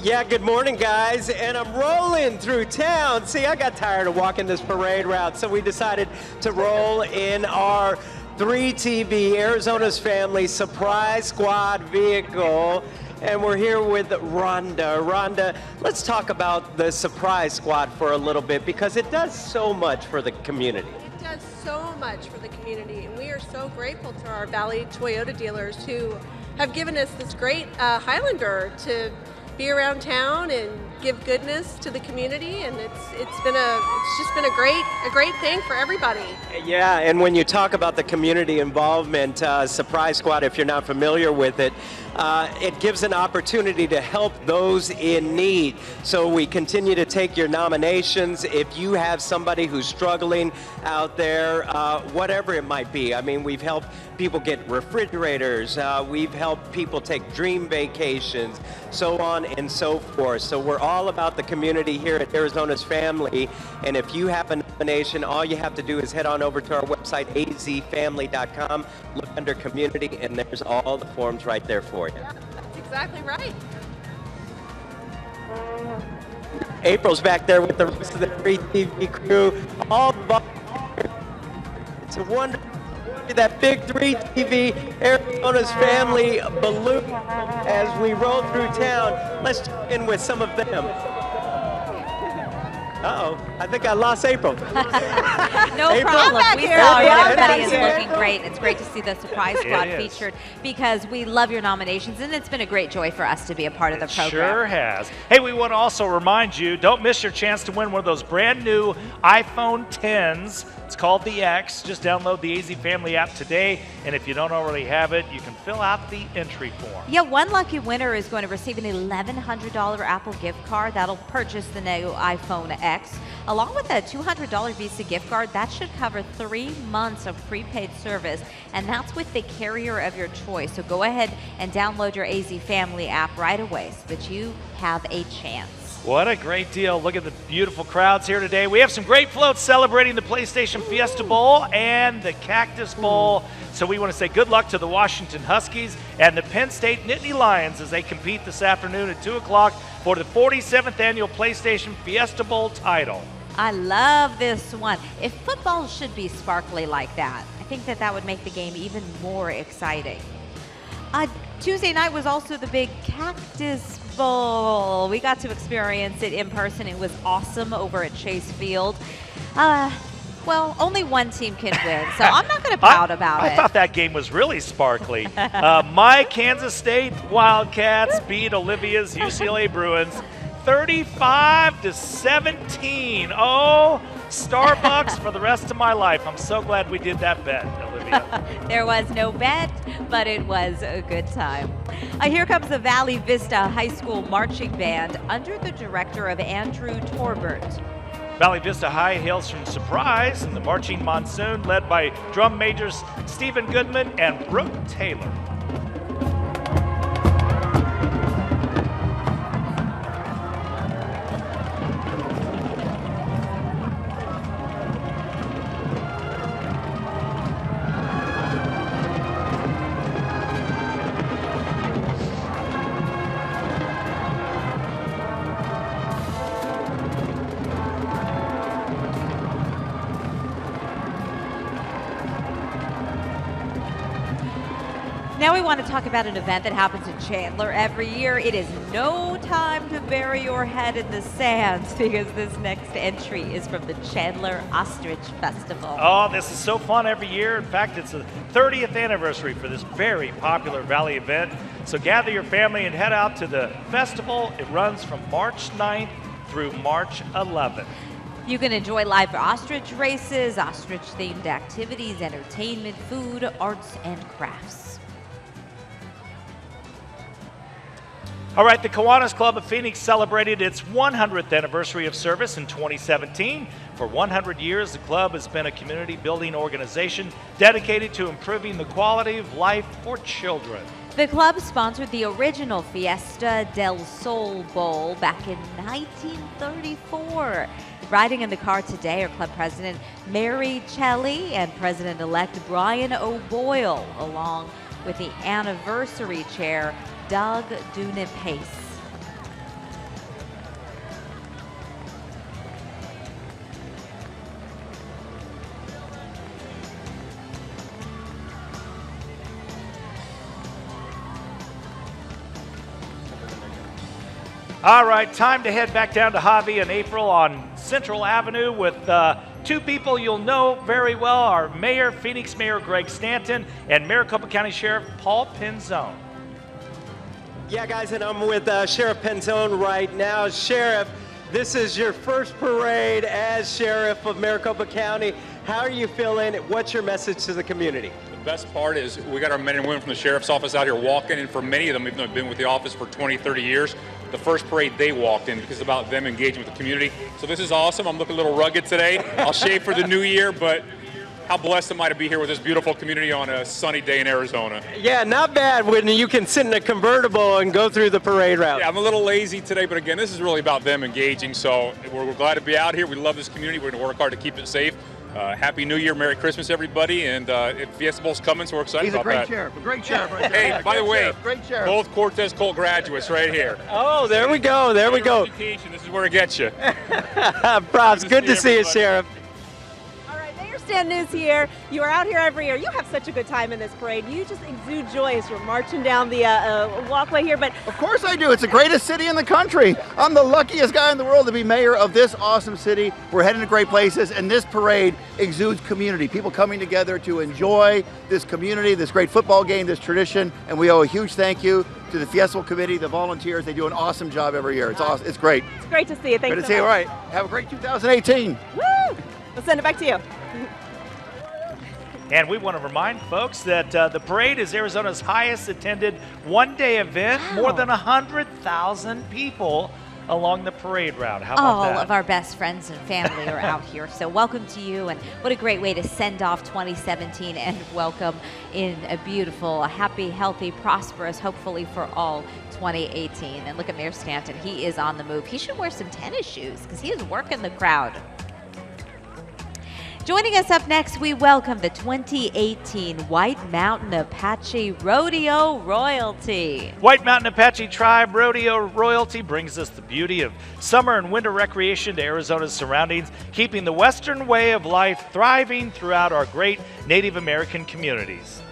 Yeah, good morning, guys. And I'm rolling through town. See, I got tired of walking this parade route, so we decided to roll in our 3 TV Arizona's Family Surprise Squad vehicle. And we're here with Rhonda. Rhonda, let's talk about the Surprise Squad for a little bit, because it does so much for the community. It does so much for the community, and we are so grateful to our Valley Toyota dealers who have given us this great Highlander to be around town and give goodness to the community, and it's just been a great thing for everybody. Yeah, and when you talk about the community involvement, Surprise Squad, if you're not familiar with it, it gives an opportunity to help those in need. So we continue to take your nominations. If you have somebody who's struggling out there, whatever it might be. I mean, we've helped people get refrigerators. We've helped people take dream vacations, so on and so forth. So we're all about the community here at Arizona's Family. And if you have a nomination, all you have to do is head on over to our website, azfamily.com, look under community, and there's all the forms right there for you. Yeah, that's exactly right. April's back there with the rest of the 3 TV crew. All volunteers. It's a wonderful, that big 3 TV Arizona's Family balloon as we roll through town. Let's check in with some of them. Uh-oh, I think I lost April. No April? problem. We here. saw it. I'm Everybody is back looking great. It's great to see the Surprise Squad featured, because we love your nominations, and it's been a great joy for us to be a part of the program. Sure has. Hey, we want to also remind you, don't miss your chance to win one of those brand new iPhone 10s. It's called the X. Just download the AZ Family app today, and if you don't already have it, you can fill out the entry form. Yeah, one lucky winner is going to receive an $1,100 Apple gift card. That'll purchase the new iPhone X, along with a $200 Visa gift card. That should cover 3 months of prepaid service, and that's with the carrier of your choice. So go ahead and download your AZ Family app right away so that you have a chance. What a great deal. Look at the beautiful crowds here today. We have some great floats celebrating the PlayStation Fiesta Bowl and the Cactus Bowl. So we want to say good luck to the Washington Huskies and the Penn State Nittany Lions as they compete this afternoon at 2 o'clock for the 47th annual PlayStation Fiesta Bowl title. I love this one. If football should be sparkly like that, I think that would make the game even more exciting. Tuesday night was also the big Cactus Bowl. We got to experience it in person. It was awesome over at Chase Field. Well, only one team can win, so I'm not going to pout about it. I thought that game was really sparkly. My Kansas State Wildcats beat Olivia's UCLA Bruins 35-17. Oh, Starbucks for the rest of my life. I'm so glad we did that bet, Olivia. There was no bet, but it was a good time. Here comes the Valley Vista High School Marching Band under the director of Andrew Torbert. Valley Vista High hails from Surprise and the Marching Monsoon, led by drum majors Stephen Goodman and Brooke Taylor. Now we want to talk about an event that happens in Chandler every year. It is no time to bury your head in the sands because this next entry is from the Chandler Ostrich Festival. Oh, this is so fun every year. In fact, it's the 30th anniversary for this very popular Valley event. So gather your family and head out to the festival. It runs from March 9th through March 11th. You can enjoy live ostrich races, ostrich-themed activities, entertainment, food, arts, and crafts. All right, the Kiwanis Club of Phoenix celebrated its 100th anniversary of service in 2017. For 100 years, the club has been a community-building organization dedicated to improving the quality of life for children. The club sponsored the original Fiesta del Sol Bowl back in 1934. Riding in the car today are club president Mary Chelly and president-elect Brian O'Boyle, along with the anniversary chair, Doug Dunan-Pace. All right, time to head back down to Javi in April on Central Avenue with two people you'll know very well, our mayor, Phoenix Mayor Greg Stanton, and Maricopa County Sheriff Paul Penzone. Yeah, guys, and I'm with Sheriff Penzone right now. Sheriff, this is your first parade as Sheriff of Maricopa County. How are you feeling? What's your message to the community? The best part is we got our men and women from the Sheriff's Office out here walking, and for many of them, even though they've been with the office for 20, 30 years, the first parade they walked in because it's about them engaging with the community. So this is awesome. I'm looking a little rugged today. I'll shave for the new year, but how blessed am I to be here with this beautiful community on a sunny day in Arizona. Yeah, not bad when you can sit in a convertible and go through the parade route. Yeah, I'm a little lazy today, but again, this is really about them engaging. So we're glad to be out here. We love this community. We're going to work hard to keep it safe. Happy New Year, Merry Christmas, everybody, and Fiesta Bowl's coming, so we're excited about that. He's a great sheriff right there. Hey, by the way, great sheriff. Both Cortez Colt graduates right here. Oh, there we go, there we go. Education, this is where it gets you. Props, good to see you, Sheriff. Stand News here. You are out here every year. You have such a good time in this parade. You just exude joy as you're marching down the walkway here. But of course I do. It's the greatest city in the country. I'm the luckiest guy in the world to be mayor of this awesome city. We're heading to great places, and this parade exudes community. People coming together to enjoy this community, this great football game, this tradition, and we owe a huge thank you to the Fiesta Committee, the volunteers. They do an awesome job every year. It's awesome. It's great. It's great to see you. Thanks Great to so see you. much. All right. Have a great 2018. Woo! We'll send it back to you. And we want to remind folks that the parade is Arizona's highest attended one-day event. Wow. More than 100,000 people along the parade route. How about All that? of our best friends and family are out here. So welcome to you, and what a great way to send off 2017 and welcome in a beautiful, happy, healthy, prosperous, hopefully for all, 2018. And look at Mayor Stanton. He is on the move. He should wear some tennis shoes because he is working the crowd. Joining us up next, we welcome the 2018 White Mountain Apache Rodeo Royalty. White Mountain Apache Tribe Rodeo Royalty brings us the beauty of summer and winter recreation to Arizona's surroundings, keeping the Western way of life thriving throughout our great Native American communities.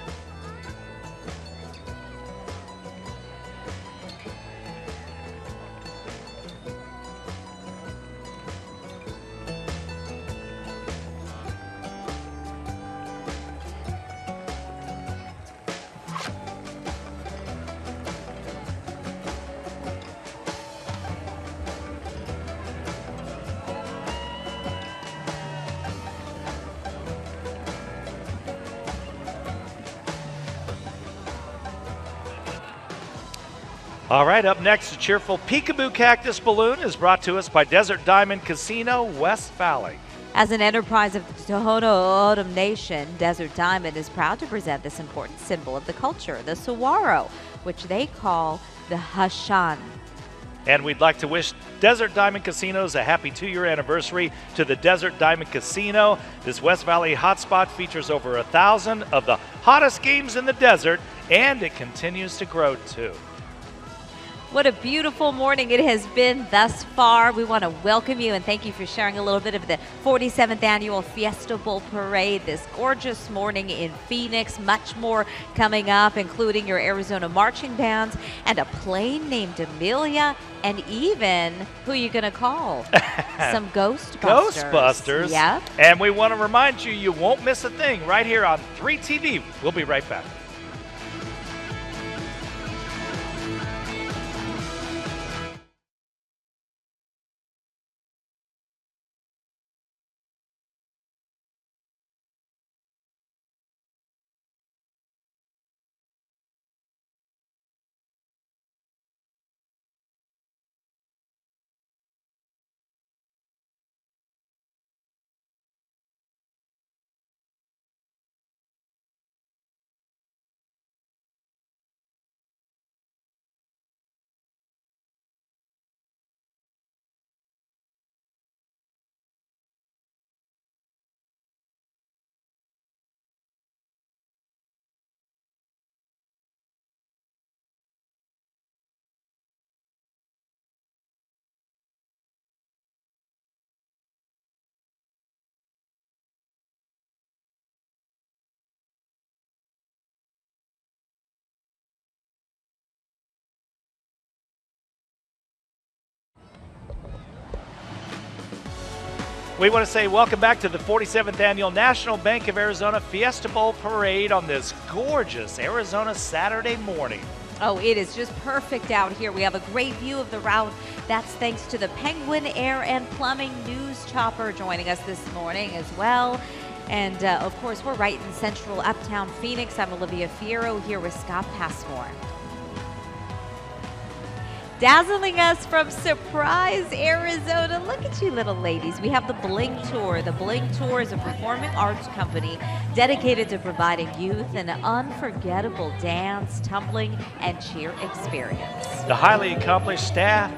All right, up next, a cheerful peekaboo cactus balloon is brought to us by Desert Diamond Casino, West Valley. As an enterprise of the Tohono O'odham Nation, Desert Diamond is proud to present this important symbol of the culture, the saguaro, which they call the Hashan. And we'd like to wish Desert Diamond Casinos a happy 2-year anniversary to the Desert Diamond Casino. This West Valley hotspot features over 1,000 of the hottest games in the desert, and it continues to grow too. What a beautiful morning it has been thus far. We want to welcome you and thank you for sharing a little bit of the 47th Annual Fiesta Bowl Parade this gorgeous morning in Phoenix. Much more coming up, including your Arizona marching bands and a plane named Amelia, and even, who are you going to call? Some Ghostbusters. Ghostbusters. Yep. And we want to remind you, you won't miss a thing right here on 3TV. We'll be right back. We want to say welcome back to the 47th Annual National Bank of Arizona Fiesta Bowl Parade on this gorgeous Arizona Saturday morning. Oh, it is just perfect out here. We have a great view of the route. That's thanks to the Penguin Air and Plumbing News Chopper joining us this morning as well. And of course, we're right in central uptown Phoenix. I'm Olivia Fierro here with Scott Passmore. Dazzling us from Surprise, Arizona. Look at you little ladies. We have the Bling Tour. The Bling Tour is a performing arts company dedicated to providing youth an unforgettable dance, tumbling, and cheer experience. The highly accomplished staff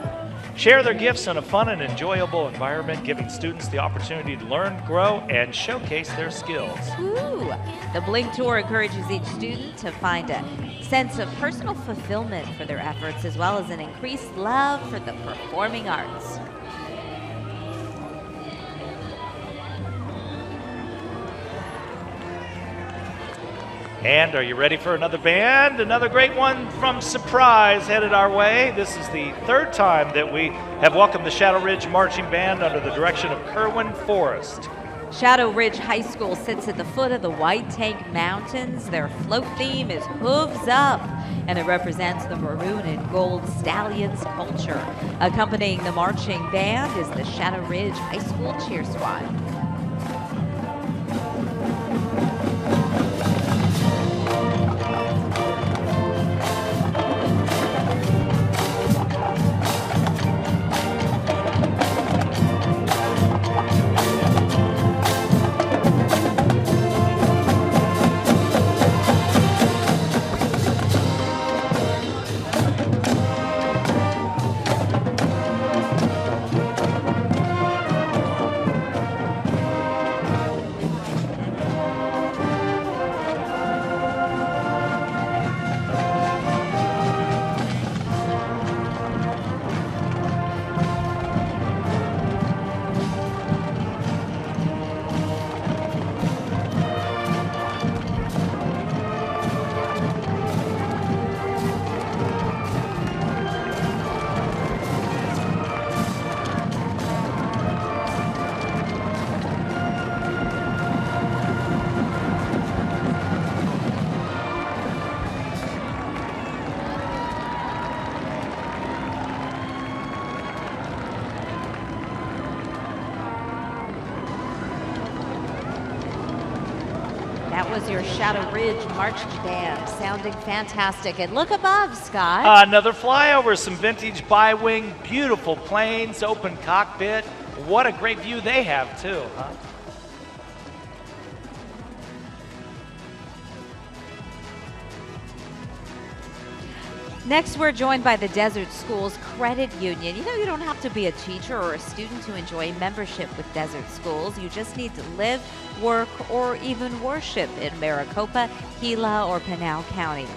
share their gifts in a fun and enjoyable environment, giving students the opportunity to learn, grow, and showcase their skills. Ooh. The Bling Tour encourages each student to find a sense of personal fulfillment for their efforts, as well as an increased love for the performing arts. And are you ready for another band? Another great one from Surprise headed our way. This is the third time that we have welcomed the Shadow Ridge Marching Band under the direction of Kerwin Forrest. Shadow Ridge High School sits at the foot of the White Tank Mountains. Their float theme is Hooves Up, and it represents the maroon and gold stallions culture. Accompanying the marching band is the Shadow Ridge High School Cheer Squad. was your Shadow Ridge Marching Band, sounding fantastic. And look above, Scott. Another flyover, some vintage bi-wing, beautiful planes, open cockpit. What a great view they have too, huh? Next, we're joined by the Desert Schools Credit Union. You know, you don't have to be a teacher or a student to enjoy membership with Desert Schools. You just need to live, work, or even worship in Maricopa, Gila, or Pinal counties.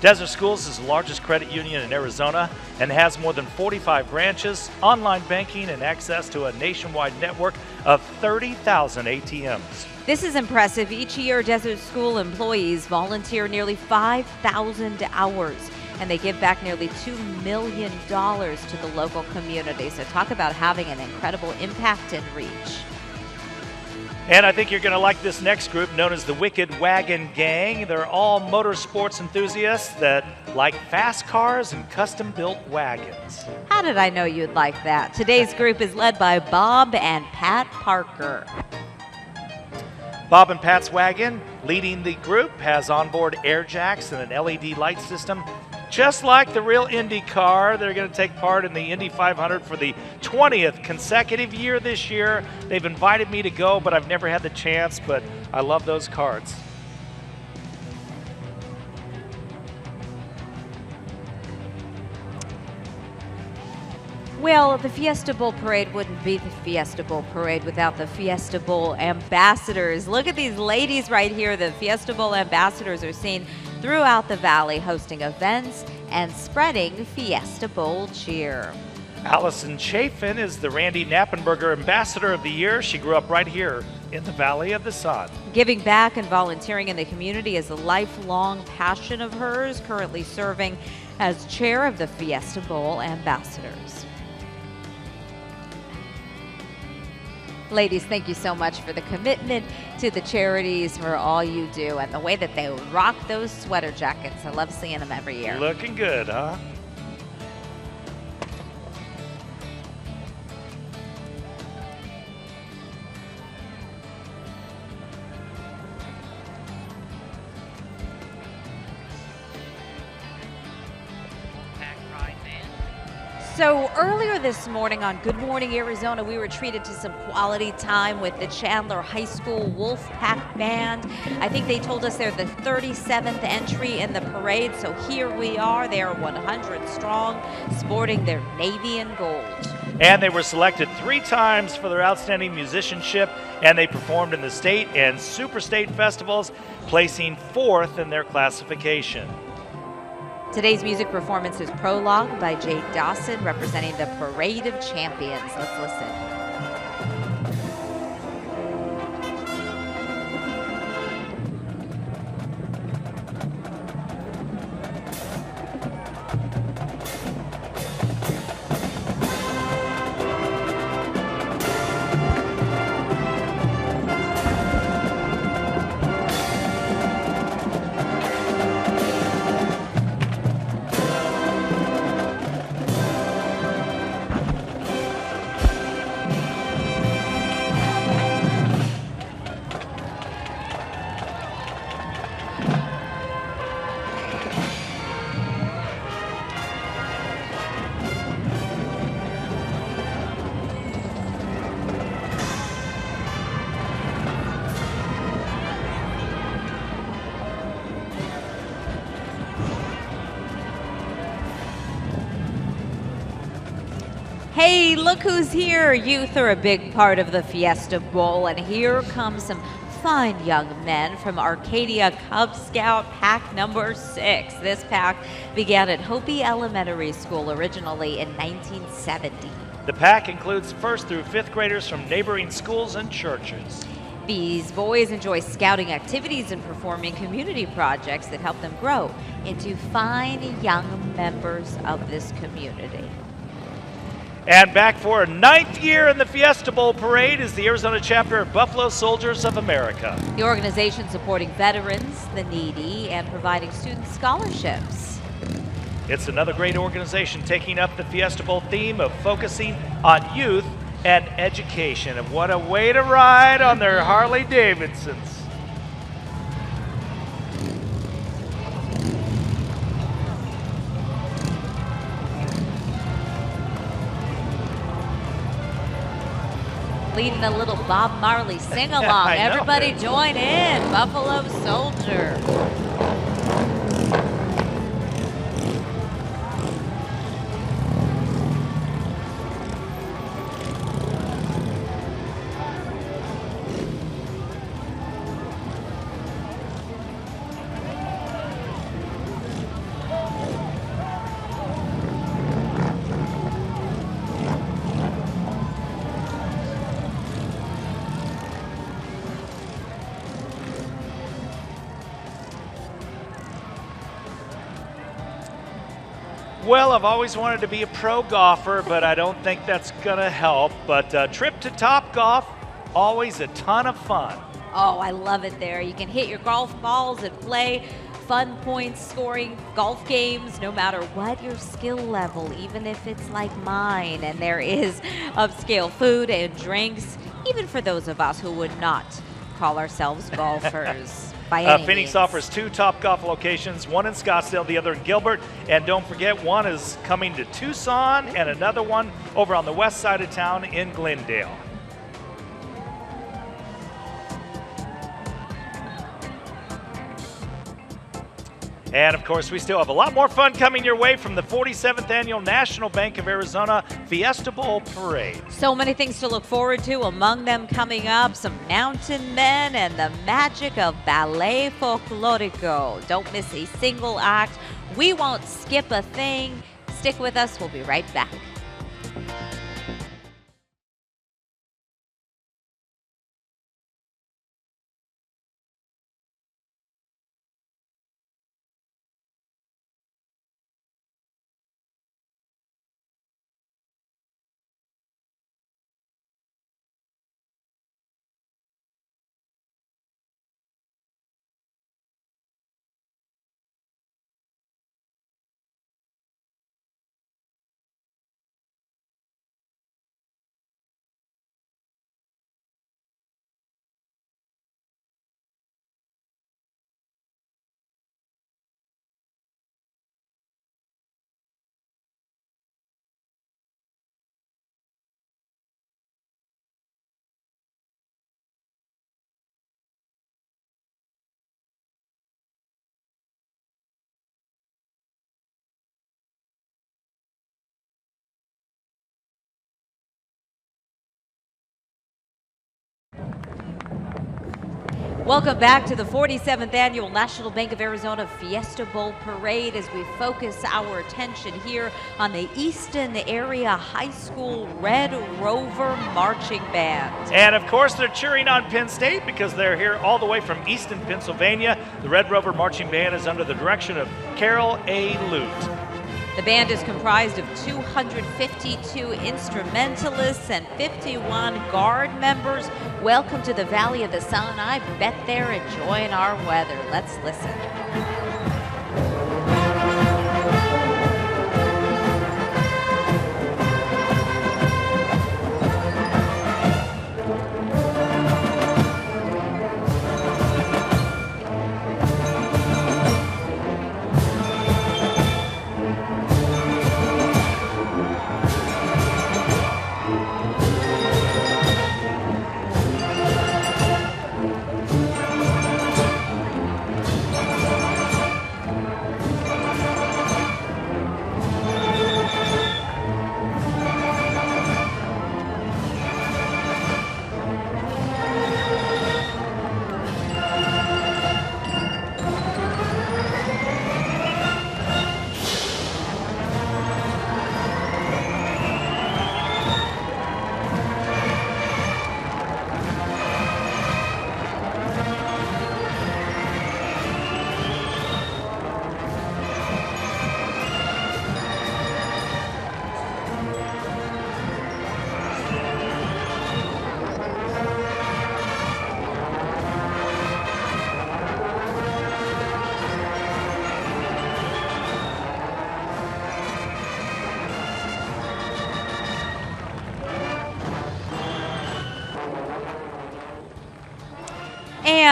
Desert Schools is the largest credit union in Arizona and has more than 45 branches, online banking, and access to a nationwide network of 30,000 ATMs. This is impressive. Each year, Desert School employees volunteer nearly 5,000 hours, and they give back nearly $2 million to the local community. So talk about having an incredible impact and reach. And I think you're going to like this next group, known as the Wicked Wagon Gang. They're all motorsports enthusiasts that like fast cars and custom-built wagons. How did I know you'd like that? Today's group is led by Bob and Pat Parker. Bob and Pat's wagon, leading the group, has onboard air jacks and an LED light system. Just like the real Indy car, they're going to take part in the Indy 500 for the 20th consecutive year this year. They've invited me to go, but I've never had the chance, but I love those cards. Well, the Fiesta Bowl Parade wouldn't be the Fiesta Bowl Parade without the Fiesta Bowl ambassadors. Look at these ladies right here. The Fiesta Bowl ambassadors are seen throughout the valley, hosting events and spreading Fiesta Bowl cheer. Allison Chafin is the Randy Knappenberger Ambassador of the Year. She grew up right here in the Valley of the Sun. Giving back and volunteering in the community is a lifelong passion of hers, currently serving as chair of the Fiesta Bowl ambassadors. Ladies, thank you so much for the commitment to the charities, for all you do, and the way that they rock those sweater jackets. I love seeing them every year. Looking good, huh? So earlier this morning on Good Morning Arizona, we were treated to some quality time with the Chandler High School Wolfpack Band. I think they told us they're the 37th entry in the parade, so here we are. They are 100 strong, sporting their navy and gold. And they were selected 3 times for their outstanding musicianship, and they performed in the state and super state festivals, placing 4th in their classification. Today's music performance is Prologue by Jade Dawson, representing the Parade of Champions. Let's listen. Hey, look who's here. Youth are a big part of the Fiesta Bowl, and here come some fine young men from Arcadia Cub Scout Pack number 6. This pack began at Hopi Elementary School originally in 1970. The pack includes 1st through 5th graders from neighboring schools and churches. These boys enjoy scouting activities and performing community projects that help them grow into fine young members of this community. And back for a 9th year in the Fiesta Bowl Parade is the Arizona chapter of Buffalo Soldiers of America. The organization supporting veterans, the needy, and providing student scholarships. It's another great organization taking up the Fiesta Bowl theme of focusing on youth and education. And what a way to ride on their Harley Davidsons. leading a little Bob Marley sing-along. I know. Everybody join in, Buffalo Soldier. Well, I've always wanted to be a pro golfer, but I don't think that's going to help. But trip to Topgolf, always a ton of fun. Oh, I love it there. You can hit your golf balls and play fun points scoring golf games no matter what your skill level, even if it's like mine. And there is upscale food and drinks, even for those of us who would not call ourselves golfers. Phoenix means. offers 2 Topgolf locations, one in Scottsdale, the other in Gilbert. And don't forget, one is coming to Tucson and another one over on the west side of town in Glendale. And of course, we still have a lot more fun coming your way from the 47th Annual National Bank of Arizona Fiesta Bowl Parade. So many things to look forward to, among them coming up some mountain men and the magic of ballet folklorico. Don't miss a single act. We won't skip a thing. Stick with us. We'll be right back. Welcome back to the 47th Annual National Bank of Arizona Fiesta Bowl Parade as we focus our attention here on the Easton Area High School Red Rover Marching Band. And of course, they're cheering on Penn State because they're here all the way from Easton, Pennsylvania. The Red Rover Marching Band is under the direction of Carol A. Lute. The band is comprised of 252 instrumentalists and 51 guard members. Welcome to the Valley of the Sun. I bet they're enjoying our weather. Let's listen.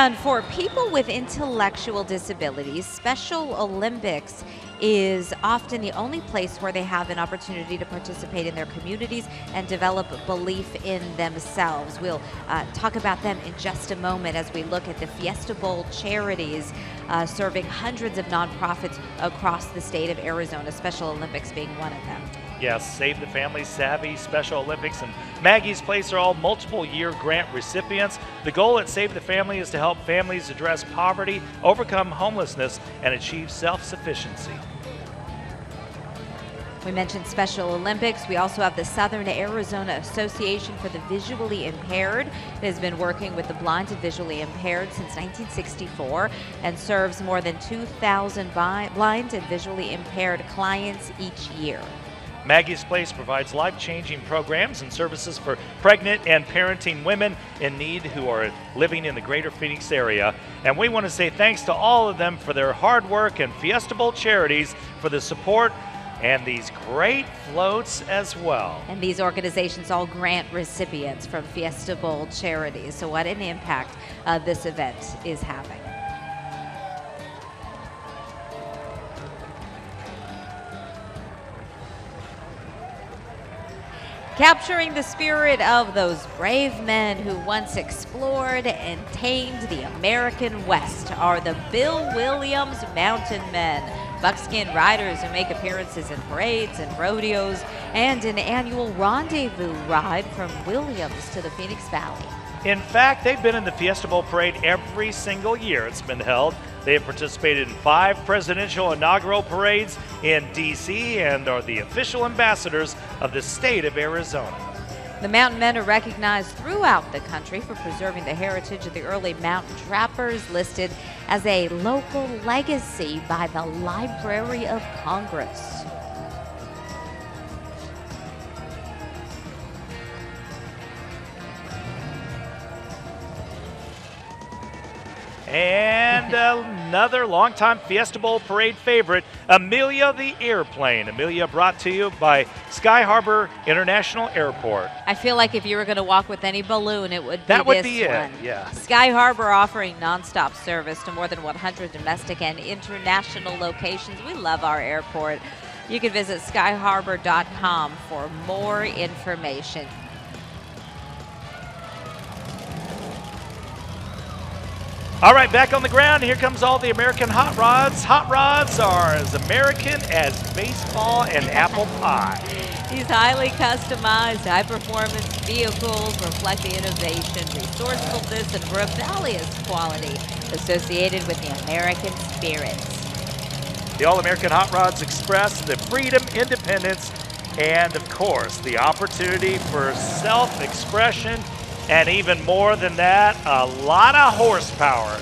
And for people with intellectual disabilities, Special Olympics is often the only place where they have an opportunity to participate in their communities and develop belief in themselves. We'll talk about them in just a moment as we look at the Fiesta Bowl charities serving hundreds of nonprofits across the state of Arizona, Special Olympics being one of them. Yes, Save the Family, Savvy, Special Olympics, and Maggie's Place are all multiple-year grant recipients. The goal at Save the Family is to help families address poverty, overcome homelessness, and achieve self-sufficiency. We mentioned Special Olympics. We also have the Southern Arizona Association for the Visually Impaired. It has been working with the blind and visually impaired since 1964 and serves more than 2,000 blind and visually impaired clients each year. Maggie's Place provides life-changing programs and services for pregnant and parenting women in need who are living in the greater Phoenix area. And we want to say thanks to all of them for their hard work and Fiesta Bowl charities for the support and these great floats as well. And these organizations all grant recipients from Fiesta Bowl charities. So what an impact this event is having. Capturing the spirit of those brave men who once explored and tamed the American West are the Bill Williams Mountain Men, buckskin riders who make appearances in parades and rodeos and an annual rendezvous ride from Williams to the Phoenix Valley. In fact, they've been in the Fiesta Bowl parade every single year it's been held. They have participated in 5 presidential inaugural parades in D.C. and are the official ambassadors of the state of Arizona. The mountain men are recognized throughout the country for preserving the heritage of the early mountain trappers, listed as a local legacy by the Library of Congress. And another longtime Fiesta Bowl parade favorite, Amelia the Airplane. Amelia brought to you by Sky Harbor International Airport. I feel like if you were going to walk with any balloon, it would be that would this be one. it, yeah. Sky Harbor offering nonstop service to more than 100 domestic and international locations. We love our airport. You can visit skyharbor.com for more information. All right, back on the ground. Here comes all the American hot rods. Hot rods are as American as baseball and apple pie. These highly customized, high-performance vehicles reflect the innovation, resourcefulness, and rebellious quality associated with the American spirit. The All-American Hot Rods express the freedom, independence, and, of course, the opportunity for self-expression. And even more than that, a lot of horsepower.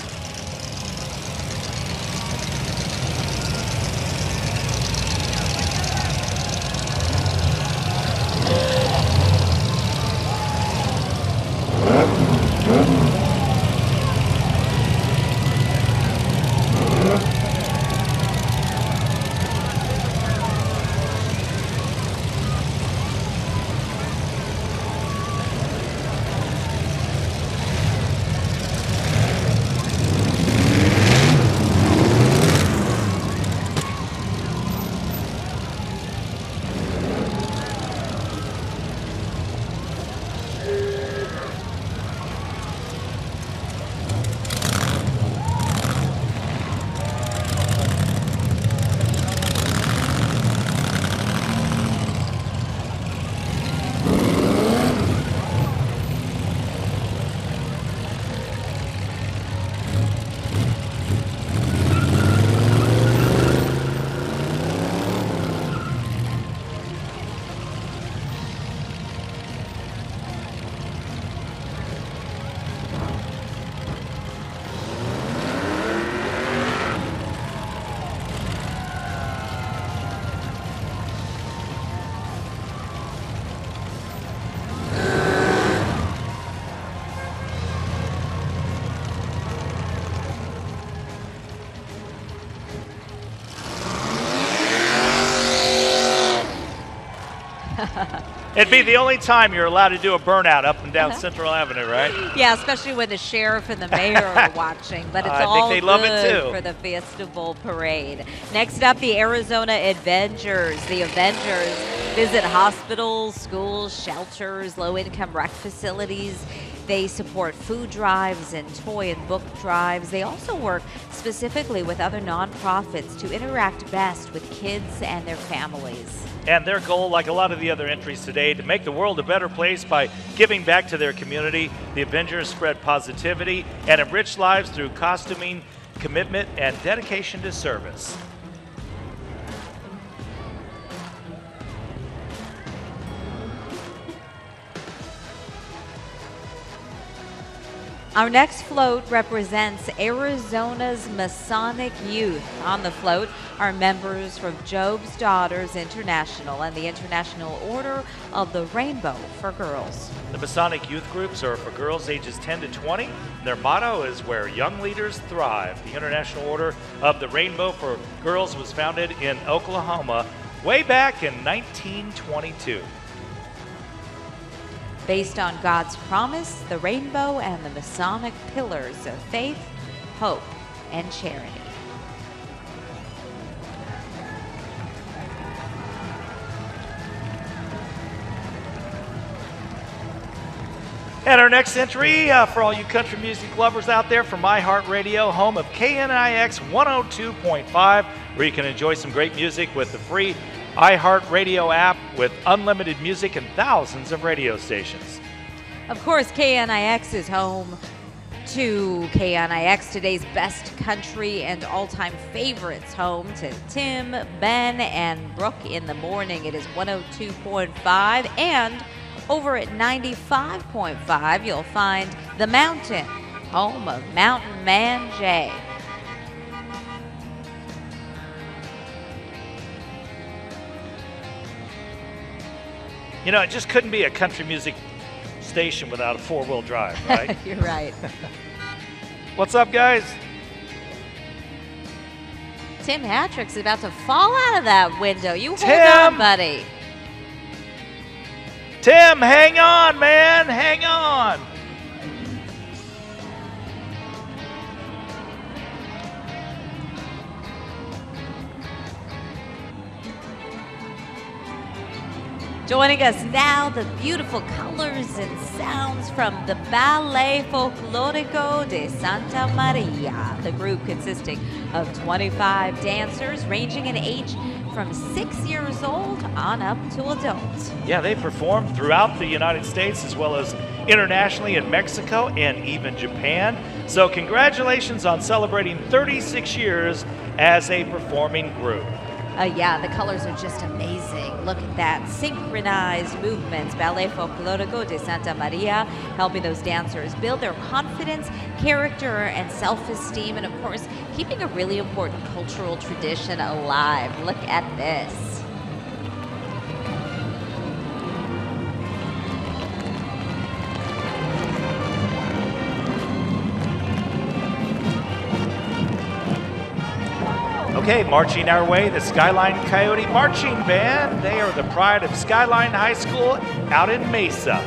It'd be the only time you're allowed to do a burnout up and down Central Avenue, right? Yeah, especially when the sheriff and the mayor are watching. But it's I all think they love it good too. for the Fiesta Bowl parade. Next up, the Arizona Avengers. The Avengers visit hospitals, schools, shelters, low-income rec facilities. They support food drives and toy and book drives. They also work specifically with other nonprofits to interact best with kids and their families. And their goal, like a lot of the other entries today, to make the world a better place by giving back to their community. The Avengers spread positivity and enrich lives through costuming, commitment, and dedication to service. Our next float represents Arizona's Masonic youth. On the float are members from Job's Daughters International and the International Order of the Rainbow for Girls. The Masonic youth groups are for girls ages 10 to 20. Their motto is where young leaders thrive. The International Order of the Rainbow for Girls was founded in Oklahoma way back in 1922. Based on God's promise, the rainbow and the Masonic pillars of faith, hope, and charity. And our next entry for all you country music lovers out there from iHeartRadio, home of KNIX 102.5, where you can enjoy some great music with the free iHeartRadio app with unlimited music and thousands of radio stations. Of course, KNIX is home to KNIX, today's best country and all-time favorites, home to Tim, Ben, and Brooke in the morning. It is 102.5, and over at 95.5, you'll find The Mountain, home of Mountain Man Jay. You know, it just couldn't be a country music station without a four-wheel drive, right? You're right. What's up, guys? Tim Hattrick's about to fall out of that window. You hold on, buddy. Tim, hang on, man. Hang on. Joining us now, the beautiful colors and sounds from the Ballet Folclórico de Santa Maria, the group consisting of 25 dancers ranging in age from 6 years old on up to adults. Yeah, they performed throughout the United States as well as internationally in Mexico and even Japan. So congratulations on celebrating 36 years as a performing group. Yeah, the colors are just amazing. Look at that. Synchronized movements. Ballet Folclórico de Santa Maria, helping those dancers build their confidence, character, and self-esteem, and of course, keeping a really important cultural tradition alive. Look at this. Okay, marching our way, the Skyline Coyote Marching Band. They are the pride of Skyline High School out in Mesa.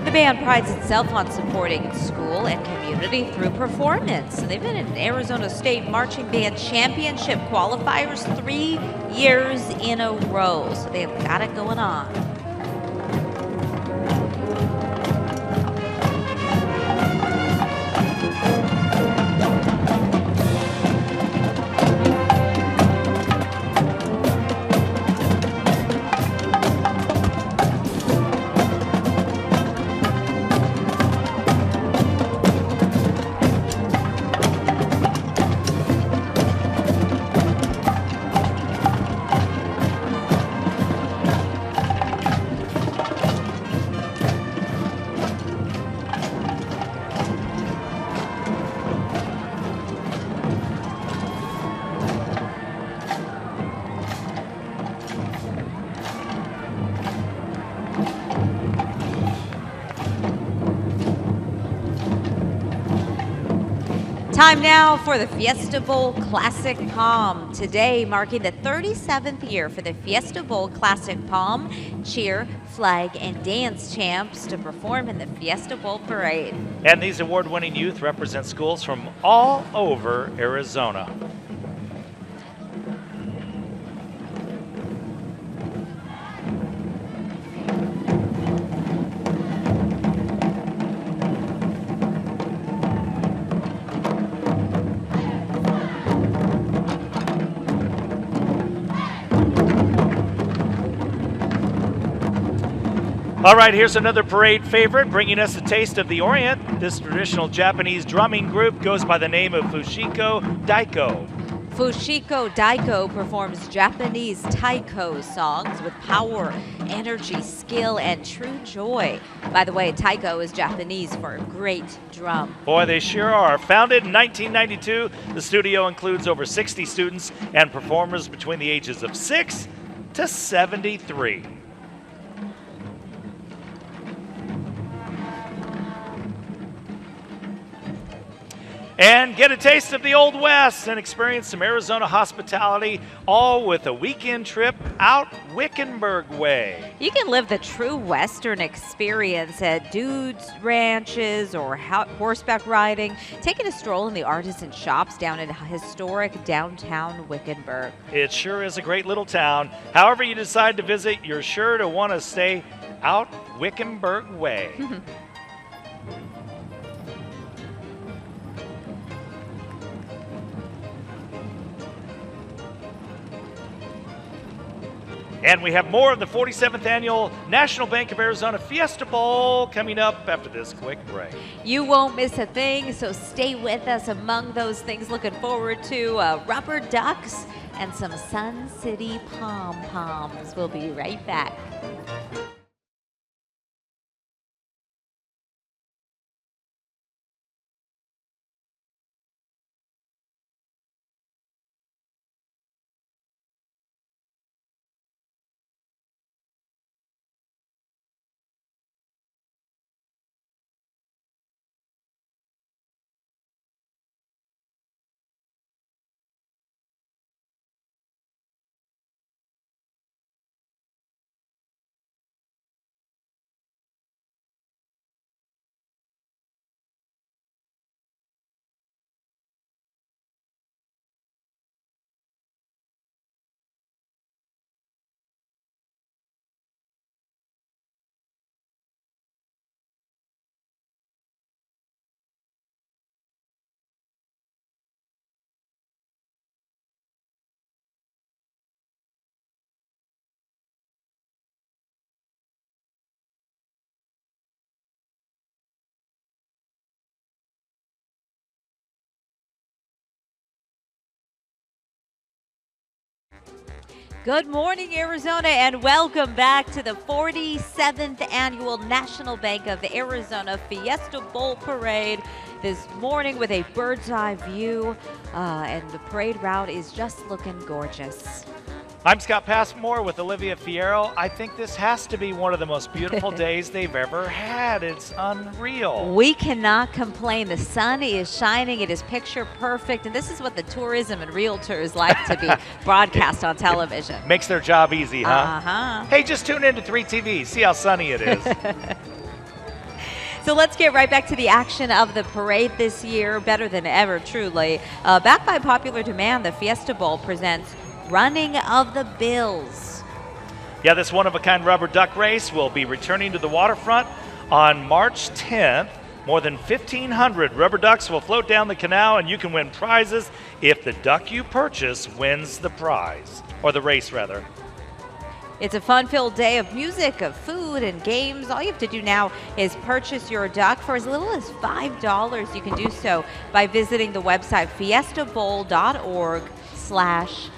The band prides itself on supporting school and community through performance. They've been in Arizona State Marching Band Championship qualifiers 3 years in a row, so they've got it going on. Time now for the Fiesta Bowl Classic Palm. Today marking the 37th year for the Fiesta Bowl Classic Palm cheer, flag, and dance champs to perform in the Fiesta Bowl Parade. And these award-winning youth represent schools from all over Arizona. All right, here's another parade favorite, bringing us a taste of the Orient. This traditional Japanese drumming group goes by the name of Fushiko Daiko. Fushiko Daiko performs Japanese taiko songs with power, energy, skill, and true joy. By the way, taiko is Japanese for great drum. Boy, they sure are. Founded in 1992, the studio includes over 60 students and performers between the ages of 6 to 73. And get a taste of the Old West and experience some Arizona hospitality, all with a weekend trip out Wickenburg way. You can live the true Western experience at dudes' ranches or horseback riding, taking a stroll in the artisan shops down in historic downtown Wickenburg. It sure is a great little town. However you decide to visit, you're sure to want to stay out Wickenburg way. And we have more of the 47th Annual National Bank of Arizona Fiesta Bowl coming up after this quick break. You won't miss a thing, so stay with us. Among those things, looking forward to rubber ducks and some Sun City pom-poms. We'll be right back. Good morning, Arizona, and welcome back to the 47th Annual National Bank of Arizona Fiesta Bowl Parade. This morning with a bird's eye view, and the parade route is just looking gorgeous. I'm Scott Passmore with Olivia Fierro. I think this has to be one of the most beautiful days they've ever had. It's unreal. We cannot complain. The sun is shining. It is picture perfect. And this is what the tourism and realtors like to be broadcast on television. Makes their job easy, huh? Uh-huh. Hey, just tune in to 3TV. See how sunny it is. So let's get right back to the action of the parade this year. Better than ever, truly. Backed by popular demand, the Fiesta Bowl presents Running of the Bills. Yeah, this one-of-a-kind rubber duck race will be returning to the waterfront on March 10th. More than 1,500 rubber ducks will float down the canal, and you can win prizes if the duck you purchase wins the prize, or the race, rather. It's a fun-filled day of music, of food, and games. All you have to do now is purchase your duck for as little as $5. You can do so by visiting the website fiestabowl.org/events.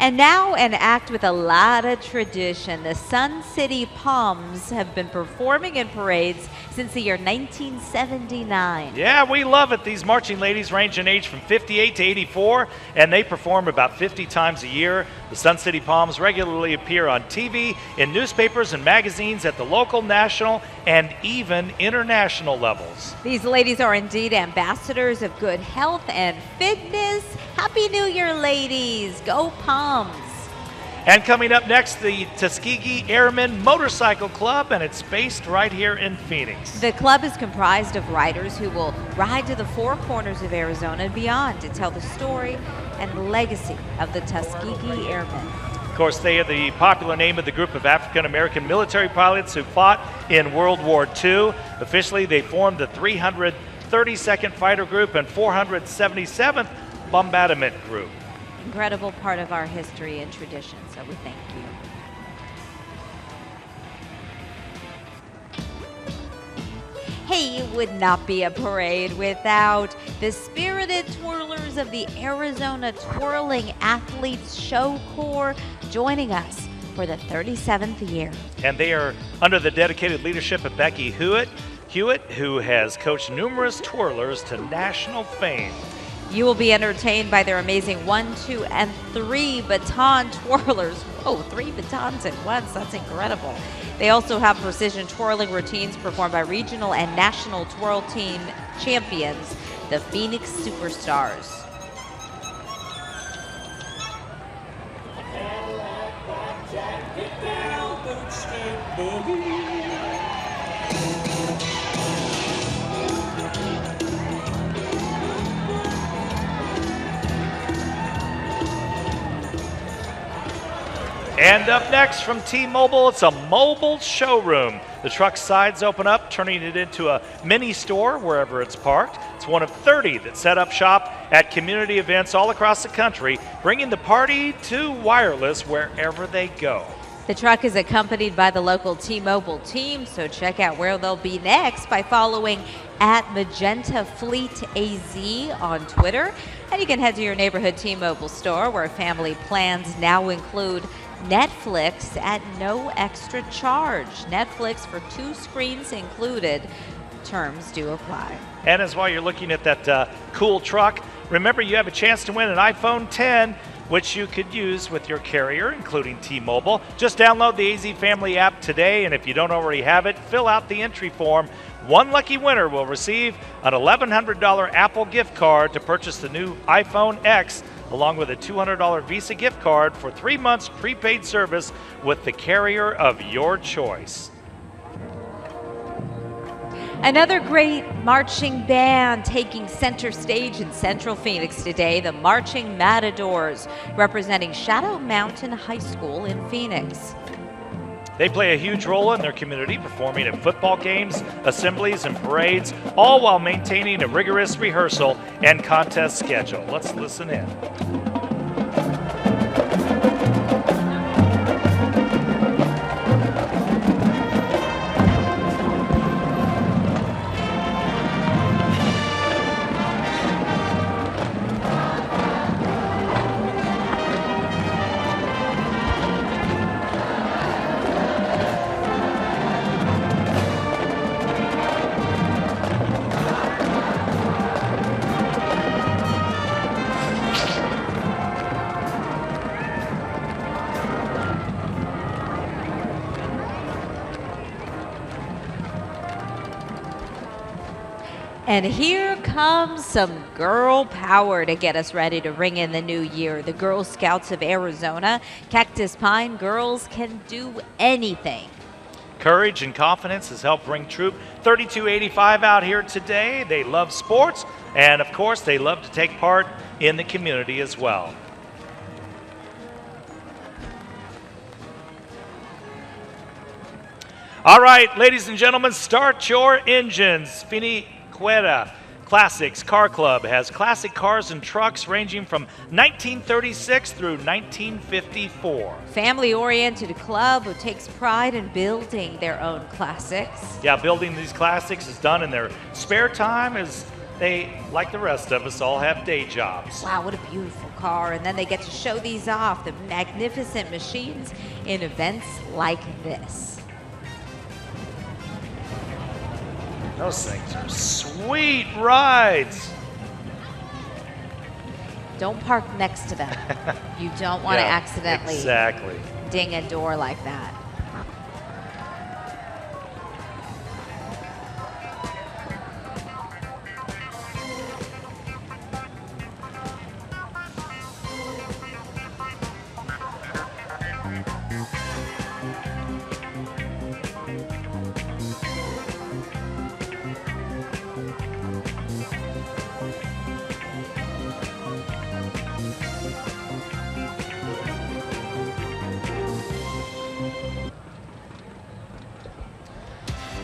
And now an act with a lot of tradition. The Sun City Palms have been performing in parades since the year 1979. Yeah, we love it. These marching ladies range in age from 58 to 84, and they perform about 50 times a year. The Sun City Palms regularly appear on TV, in newspapers and magazines at the local, national, and even international levels. These ladies are indeed ambassadors of good health and fitness. Happy New Year, ladies. Go Palms. And coming up next, the Tuskegee Airmen Motorcycle Club, and it's based right here in Phoenix. The club is comprised of riders who will ride to the four corners of Arizona and beyond to tell the story and legacy of the Tuskegee Airmen. Of course, they are the popular name of the group of African-American military pilots who fought in World War II. Officially, they formed the 332nd Fighter Group and 477th Bombardment Group. Incredible part of our history and tradition, so we thank you. Hey, it would not be a parade without the spirited twirlers of the Arizona Twirling Athletes Show Corps joining us for the 37th year. And they are under the dedicated leadership of Becky Hewitt, who has coached numerous twirlers to national fame. You will be entertained by their amazing 1, 2, and 3 baton twirlers. Whoa, 3 batons at once, that's incredible. They also have precision twirling routines performed by regional and national twirl team champions, the Phoenix Superstars. And up next from T-Mobile, it's a mobile showroom. The truck's sides open up, turning it into a mini store wherever it's parked. It's one of 30 that set up shop at community events all across the country, bringing the party to wireless wherever they go. The truck is accompanied by the local T-Mobile team, so check out where they'll be next by following @MagentaFleetAZ on Twitter. And you can head to your neighborhood T-Mobile store where family plans now include Netflix at no extra charge. Netflix for 2 screens included. Terms do apply. And as while you're looking at that cool truck, remember you have a chance to win an iPhone 10, which you could use with your carrier, including T-Mobile. Just download the AZ Family app today, and if you don't already have it, fill out the entry form. One lucky winner will receive an $1,100 Apple gift card to purchase the new iPhone X, along with a $200 Visa gift card for 3 months prepaid service with the carrier of your choice. Another great marching band taking center stage in Central Phoenix today, the Marching Matadors, representing Shadow Mountain High School in Phoenix. They play a huge role in their community, performing at football games, assemblies, and parades, all while maintaining a rigorous rehearsal and contest schedule. Let's listen in. And here comes some girl power to get us ready to ring in the new year. The Girl Scouts of Arizona, Cactus Pine girls can do anything. Courage and confidence has helped bring Troop 3285 out here today. They love sports, and of course, they love to take part in the community as well. All right, ladies and gentlemen, start your engines. Finiquera Classics Car Club has classic cars and trucks ranging from 1936 through 1954. Family-oriented club who takes pride in building their own classics. Yeah, building these classics is done in their spare time as they, like the rest of us, all have day jobs. Wow, what a beautiful car. And then they get to show these off, the magnificent machines, in events like this. Those things are sweet rides. Don't park next to them. You don't want to Yeah, accidentally exactly. ding a door like that.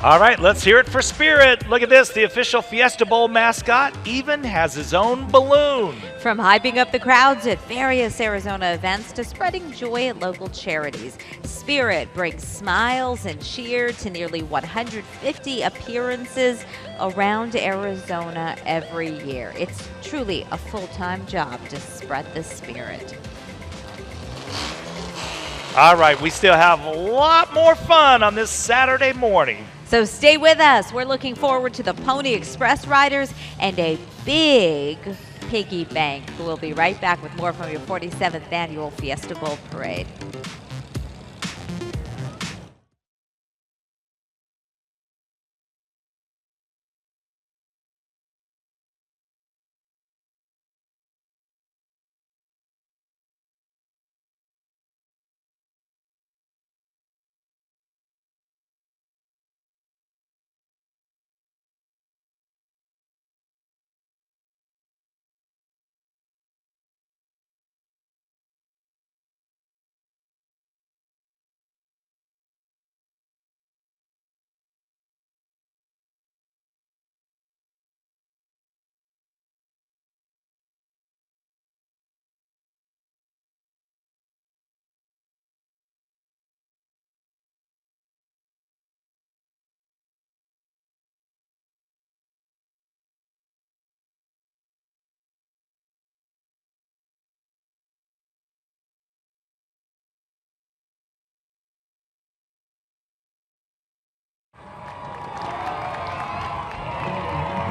All right, let's hear it for Spirit. Look at this. The official Fiesta Bowl mascot even has his own balloon. From hyping up the crowds at various Arizona events to spreading joy at local charities, Spirit brings smiles and cheer to nearly 150 appearances around Arizona every year. It's truly a full-time job to spread the spirit. All right, we still have a lot more fun on this Saturday morning. So stay with us. We're looking forward to the Pony Express riders and a big piggy bank. We'll be right back with more from your 47th annual Fiesta Bowl Parade.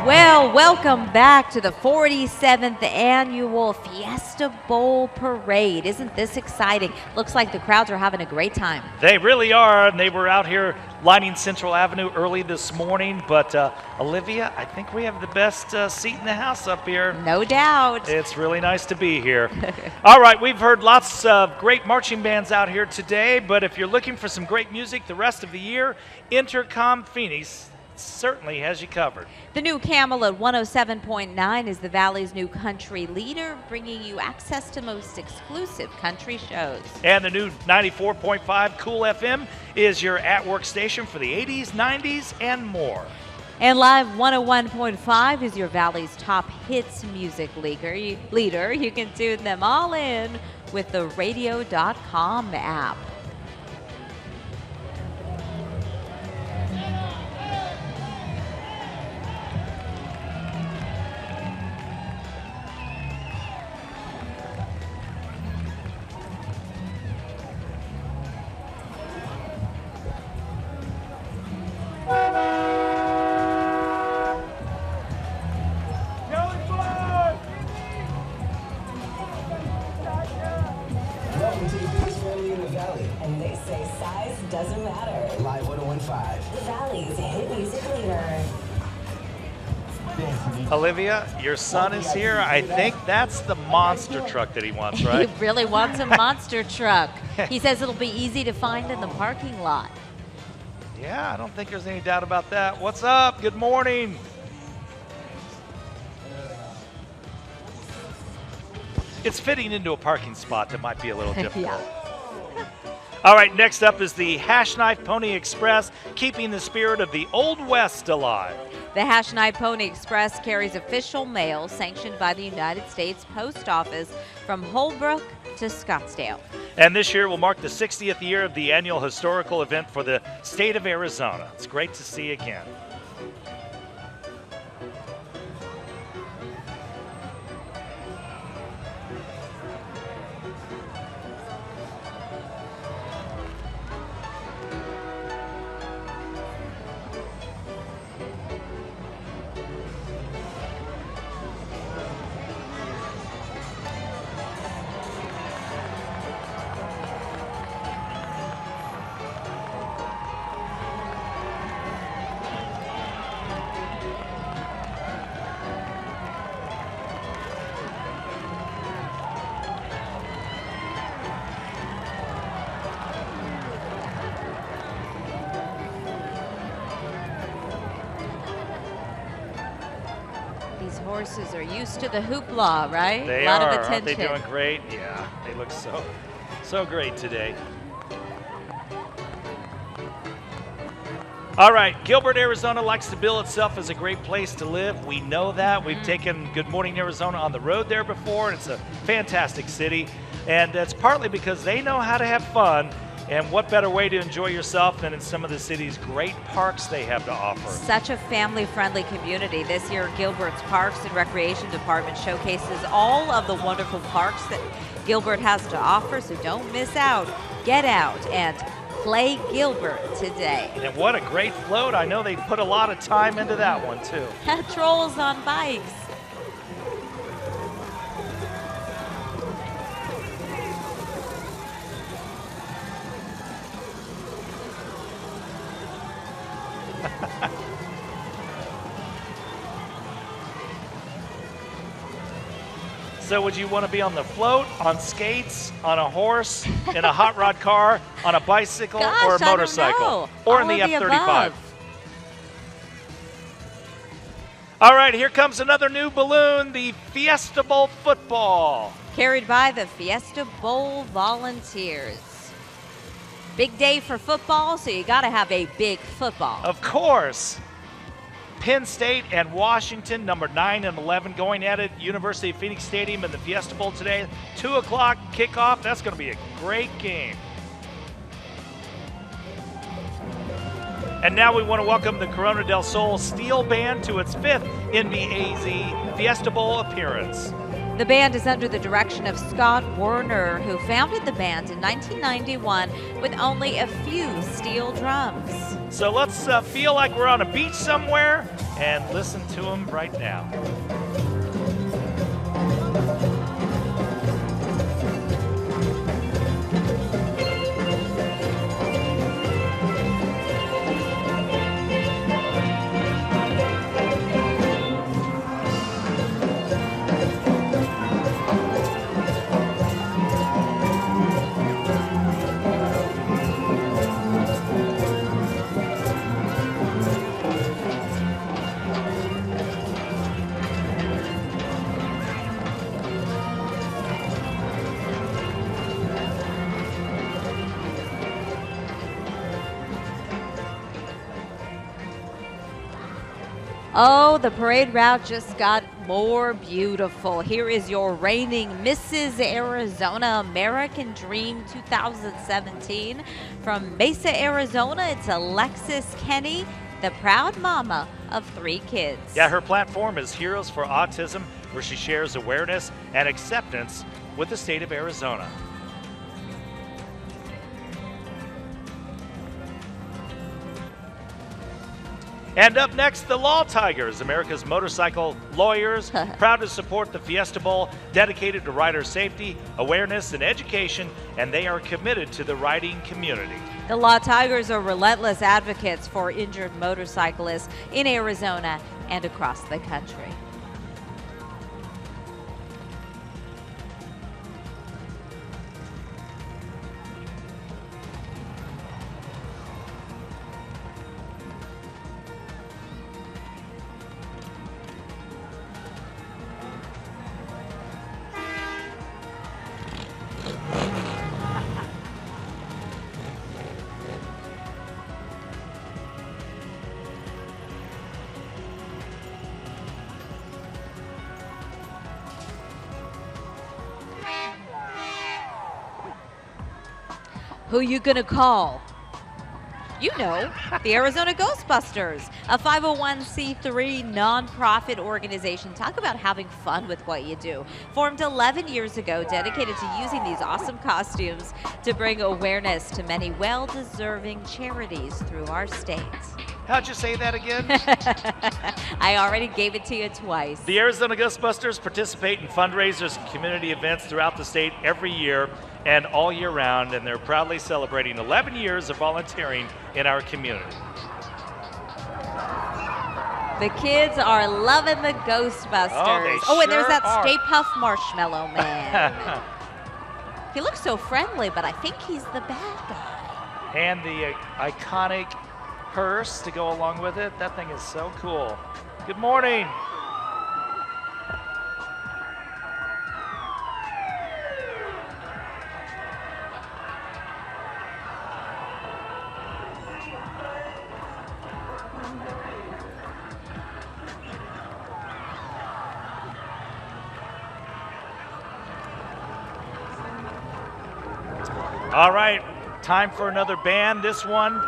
Well, welcome back to the 47th annual Fiesta Bowl Parade. Isn't this exciting? Looks like the crowds are having a great time. They really are, and they were out here lining Central Avenue early this morning. But Olivia, I think we have the best seat in the house up here. No doubt. It's really nice to be here. All right, we've heard lots of great marching bands out here today, but if you're looking for some great music the rest of the year, Intercom Phoenix certainly has you covered. The new Camel at 107.9 is the Valley's new country leader, bringing you access to most exclusive country shows. And the new 94.5 Cool FM is your at-work station for the 80s, 90s, and more. And Live 101.5 is your Valley's top hits music leader. You can tune them all in with the radio.com app. Welcome to the biggest family in the Valley. And they say size doesn't matter. Live 101.5. The Valley's hit music leader. Olivia, your son is here. I think that's the monster truck that he wants, right? He really wants a monster truck. He says it'll be easy to find in the parking lot. Yeah, I don't think there's any doubt about that. What's up? Good morning. It's fitting into a parking spot that might be a little difficult. Yeah. All right, next up is the Hashknife Pony Express, keeping the spirit of the Old West alive. The Hashknife Pony Express carries official mail sanctioned by the United States Post Office from Holbrook to Scottsdale. And this year will mark the 60th year of the annual historical event for the state of Arizona. It's great to see again. These horses are used to the hoopla, right? They a lot are. of attention. Aren't they doing great? Yeah, they look so great today. All right, Gilbert, Arizona likes to bill itself as a great place to live. We know that. We've taken Good Morning Arizona on the road there before, and it's a fantastic city. And that's partly because they know how to have fun. And what better way to enjoy yourself than in some of the city's great parks they have to offer. Such a family-friendly community. This year, Gilbert's Parks and Recreation Department showcases all of the wonderful parks that Gilbert has to offer, so don't miss out. Get out and play Gilbert today. And what a great float. I know they put a lot of time into that one, too. Trolls on bikes. So would you want to be on the float, on skates, on a horse, in a hot rod car, on a bicycle, Gosh, or a motorcycle? Or in the F-35? All right, here comes another new balloon, the Fiesta Bowl football. Carried by the Fiesta Bowl volunteers. Big day for football, so you got to have a big football. Of course. Penn State and Washington, number 9 and 11, going at it. University of Phoenix Stadium in the Fiesta Bowl today. 2 o'clock kickoff. That's going to be a great game. And now we want to welcome the Corona del Sol Steel Band to its 5th NBAZ Fiesta Bowl appearance. The band is under the direction of Scott Werner, who founded the band in 1991 with only a few steel drums. So let's feel like we're on a beach somewhere and listen to them right now. Oh, the parade route just got more beautiful. Here is your reigning Mrs. Arizona American Dream 2017. From Mesa, Arizona, it's Alexis Kenny, the proud mama of 3 kids. Yeah, her platform is Heroes for Autism, where she shares awareness and acceptance with the state of Arizona. And up next, the Law Tigers, America's motorcycle lawyers, proud to support the Fiesta Bowl, dedicated to rider safety, awareness, and education, and they are committed to the riding community. The Law Tigers are relentless advocates for injured motorcyclists in Arizona and across the country. Who you gonna call? You know, the Arizona Ghostbusters, a 501c3 nonprofit organization. Talk about having fun with what you do. Formed 11 years ago, dedicated to using these awesome costumes to bring awareness to many well-deserving charities through our state. How'd you say that again? I already gave it to you twice. The Arizona Ghostbusters participate in fundraisers and community events throughout the state every year and all year round, and they're proudly celebrating 11 years of volunteering in our community. The kids are loving the Ghostbusters. Oh, and there's sure that are. Stay Puft Marshmallow Man. He looks so friendly, but I think he's the bad guy. And the iconic hearse to go along with it. That thing is so cool. Good morning. All right, time for another band. This one,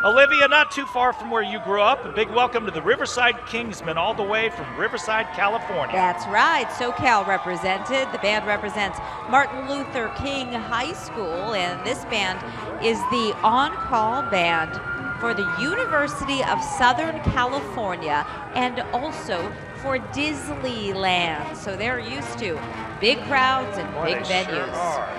Olivia, not too far from where you grew up. A big welcome to the Riverside Kingsmen, all the way from Riverside, California. That's right, SoCal represented. The band represents Martin Luther King High School, and this band is the on-call band for the University of Southern California and also for Disneyland. So they're used to big crowds and big They venues. sure are.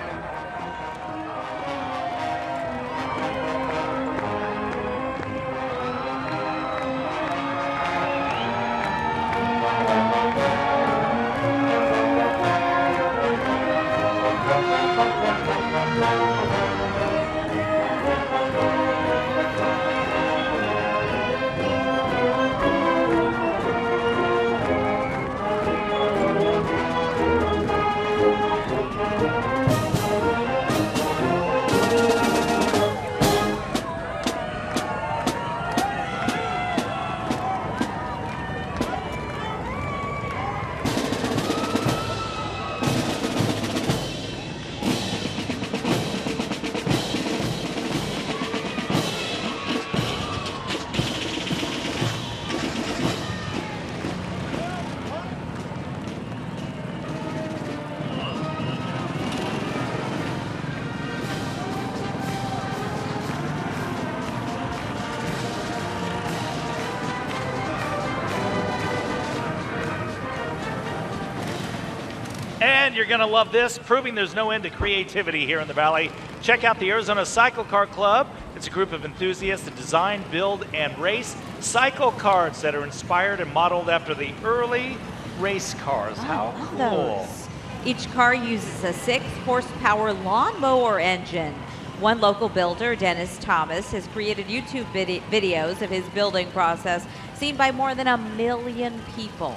And you're going to love this, proving there's no end to creativity here in the Valley. Check out the Arizona Cycle Car Club. It's a group of enthusiasts that design, build, and race cycle cars that are inspired and modeled after the early race cars. How I love cool. those. Each car uses a 6-horsepower lawnmower engine. One local builder, Dennis Thomas, has created YouTube videos of his building process, seen by more than 1 million people.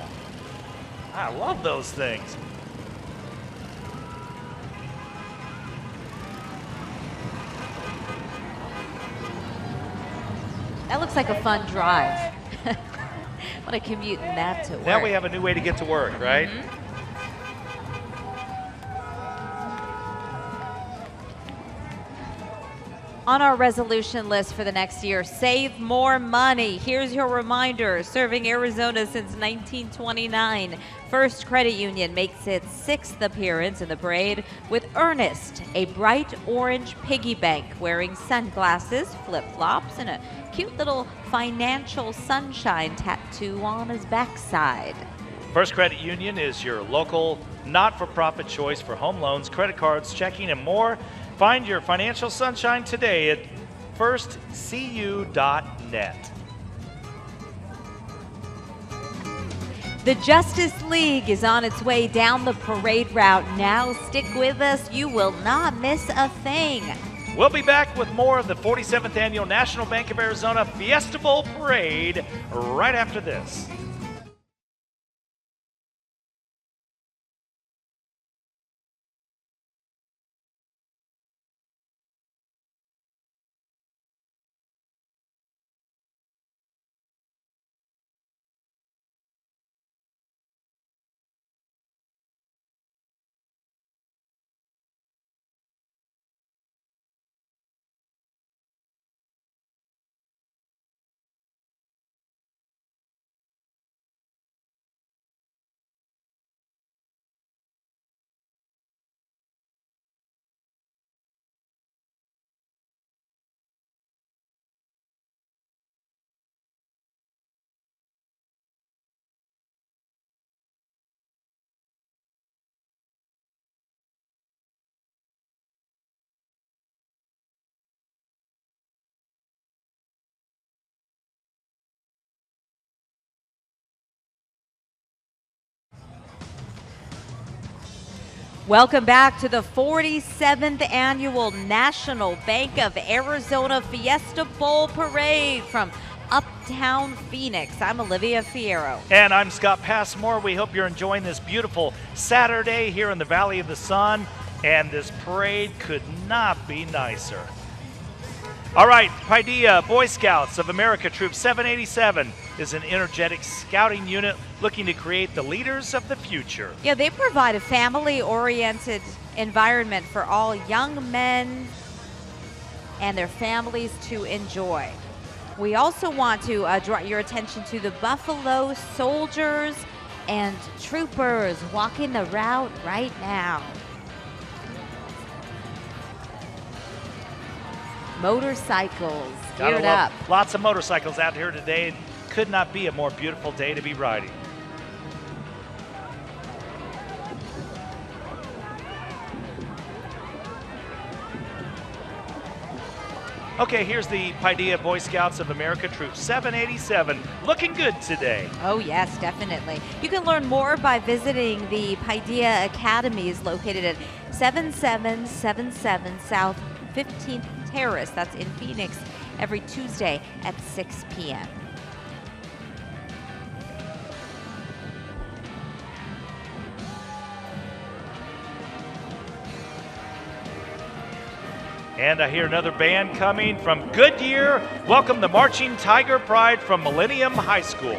I love those things. That looks like a fun drive. Want to commute in that to work. Now we have a new way to get to work, right? On our resolution list for the next year, save more money. Here's your reminder. Serving Arizona since 1929, First Credit Union makes its 6th appearance in the parade with Ernest, a bright orange piggy bank wearing sunglasses, flip-flops, and a cute little financial sunshine tattoo on his backside. First Credit Union is your local not-for-profit choice for home loans, credit cards, checking, and more. Find your financial sunshine today at firstcu.net. The Justice League is on its way down the parade route now. Stick with us. You will not miss a thing. We'll be back with more of the 47th Annual National Bank of Arizona Fiesta Bowl Parade right after this. Welcome back to the 47th Annual National Bank of Arizona Fiesta Bowl Parade from Uptown Phoenix. I'm Olivia Fierro. And I'm Scott Passmore. We hope you're enjoying this beautiful Saturday here in the Valley of the Sun, and this parade could not be nicer. All right, Paideia Boy Scouts of America Troop 787 is an energetic scouting unit looking to create the leaders of the future. Yeah, they provide a family-oriented environment for all young men and their families to enjoy. We also want to draw your attention to the Buffalo Soldiers and Troopers walking the route right now. Motorcycles geared up. Lots of motorcycles out here today. Could not be a more beautiful day to be riding. Okay, here's the Paideia Boy Scouts of America Troop 787. Looking good today. Oh yes, definitely. You can learn more by visiting the Paideia Academies located at 7777 South 15th Terrace. That's in Phoenix every Tuesday at 6 p.m. And I hear another band coming from Goodyear. Welcome the Marching Tiger Pride from Millennium High School.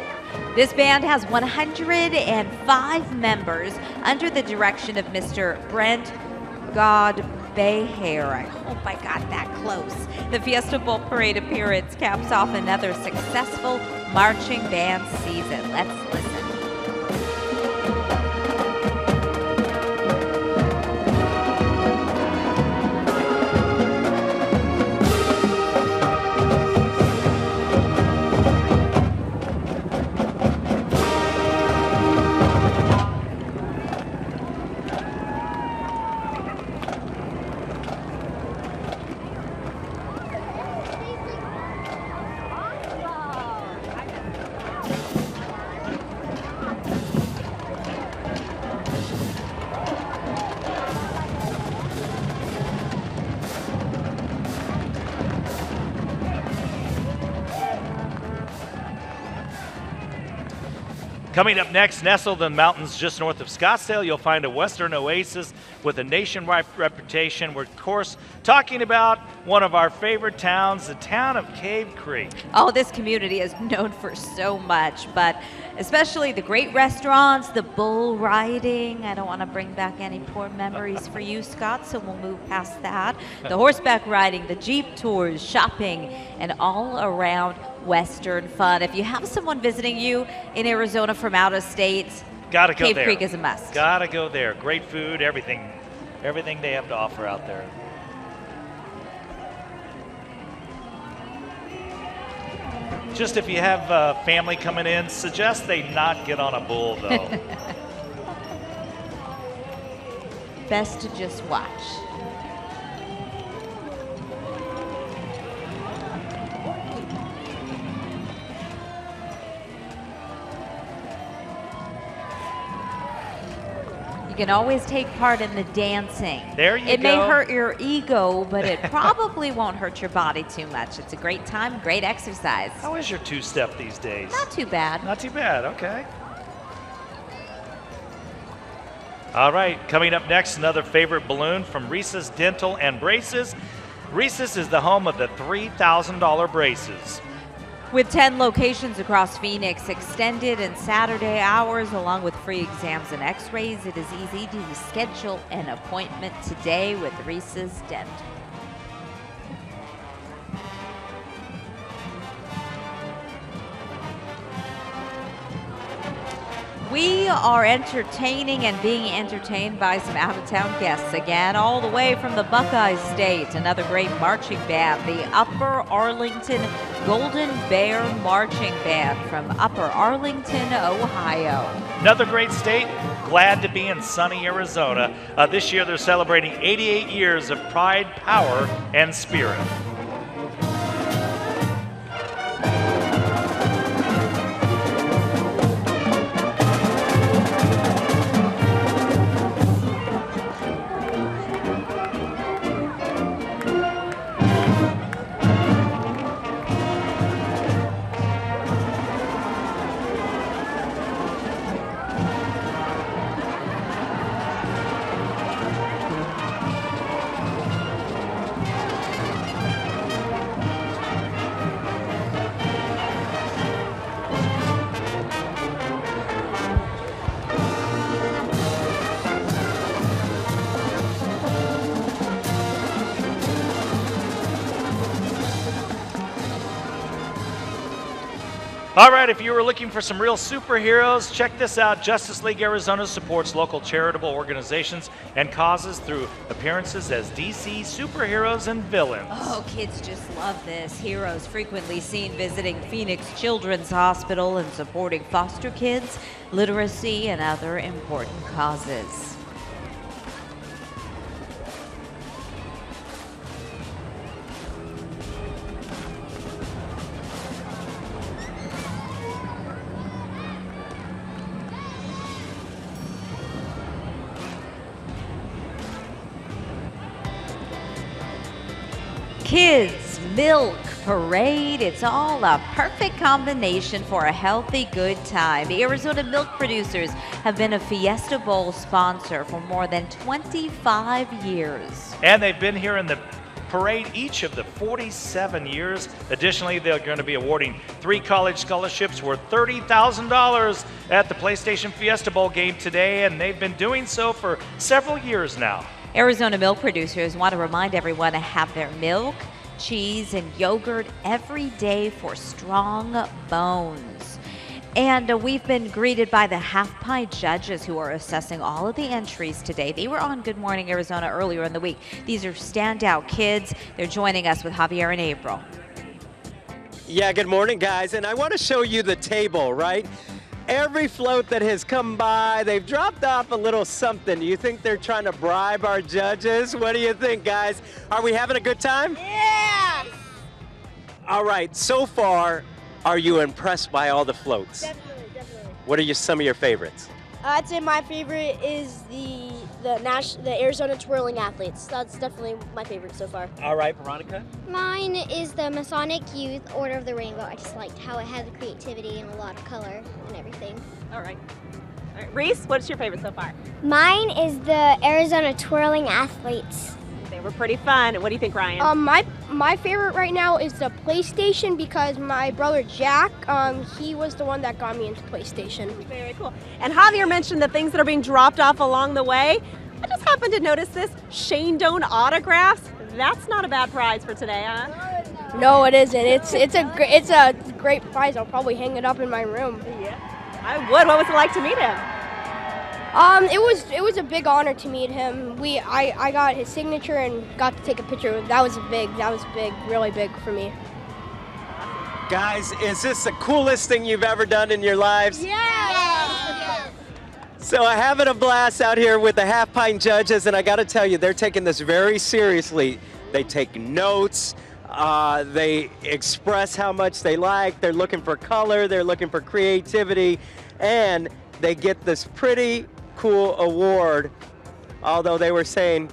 This band has 105 members under the direction of Mr. Brent Godbehair. I hope I got that close. The Fiesta Bowl Parade appearance caps off another successful marching band season. Let's listen. Coming up next, nestled in the mountains just north of Scottsdale, you'll find a Western oasis with a nationwide reputation. We're, of course, talking about one of our favorite towns, the town of Cave Creek. Oh, this community is known for so much, but especially the great restaurants, the bull riding. I don't want to bring back any poor memories for you, Scott, so we'll move past that. The horseback riding, the Jeep tours, shopping, and all around Western fun. If you have someone visiting you in Arizona from out of state, Gotta go Cave there. Creek is a must. Gotta go there. Great food, everything they have to offer out there. Just if you have family coming in, suggest they not get on a bull, though. Best to just watch. You can always take part in the dancing. There you go. It may hurt your ego, but it probably won't hurt your body too much. It's a great time, great exercise. How is your two-step these days? Not too bad. Not too bad, okay. All right, coming up next, another favorite balloon from Reese's Dental and Braces. Reese's is the home of the $3,000 braces. With 10 locations across Phoenix, extended and Saturday hours, along with free exams and x-rays, it is easy to schedule an appointment today with Reese's Dental. We are entertaining and being entertained by some out-of-town guests again, all the way from the Buckeye State. Another great marching band, the Upper Arlington Golden Bear Marching Band from Upper Arlington, Ohio. Another great state. Glad to be in sunny Arizona. This year they're celebrating 88 years of pride, power, and spirit. All right, if you were looking for some real superheroes, check this out. Justice League Arizona supports local charitable organizations and causes through appearances as DC superheroes and villains. Oh, kids just love this. Heroes frequently seen visiting Phoenix Children's Hospital and supporting foster kids, literacy, and other important causes. Kids Milk Parade. It's all a perfect combination for a healthy, good time. The Arizona milk producers have been a Fiesta Bowl sponsor for more than 25 years. And they've been here in the parade each of the 47 years. Additionally, they're going to be awarding 3 college scholarships worth $30,000 at the PlayStation Fiesta Bowl game today, and they've been doing so for several years now. Arizona milk producers want to remind everyone to have their milk, cheese, and yogurt every day for strong bones. And we've been greeted by the half-pint judges who are assessing all of the entries today. They were on Good Morning Arizona earlier in the week. These are standout kids. They're joining us with Javier and April. Yeah, good morning, guys. And I want to show you the table, right? Every float that has come by, they've dropped off a little something. Do you think they're trying to bribe our judges? What do you think, guys? Are we having a good time? Yeah! All right, so far, are you impressed by all the floats? Definitely, definitely. What are some of your favorites? I'd say my favorite is the Arizona twirling athletes. That's definitely my favorite so far. All right, Veronica? Mine is the Masonic Youth Order of the Rainbow. I just liked how it had the creativity and a lot of color and everything. All right. Reese, what's your favorite so far? Mine is the Arizona Twirling Athletes. They were pretty fun. What do you think, Ryan? My favorite right now is the PlayStation because my brother Jack, he was the one that got me into PlayStation. Very cool. And Javier mentioned the things that are being dropped off along the way. I just happened to notice this Shane Doan autographs. That's not a bad prize for today, huh? No, it isn't. It's a great prize. I'll probably hang it up in my room. Yeah, I would. What was it like to meet him? It was a big honor to meet him. I got his signature and got to take a picture with him. That was big, really big for me. Guys, is this the coolest thing you've ever done in your lives? Yeah! So I'm having a blast out here with the half-pint judges, and I got to tell you, they're taking this very seriously. They take notes. They express how much they like. They're looking for color. They're looking for creativity, and they get this pretty cool award. Although they were saying,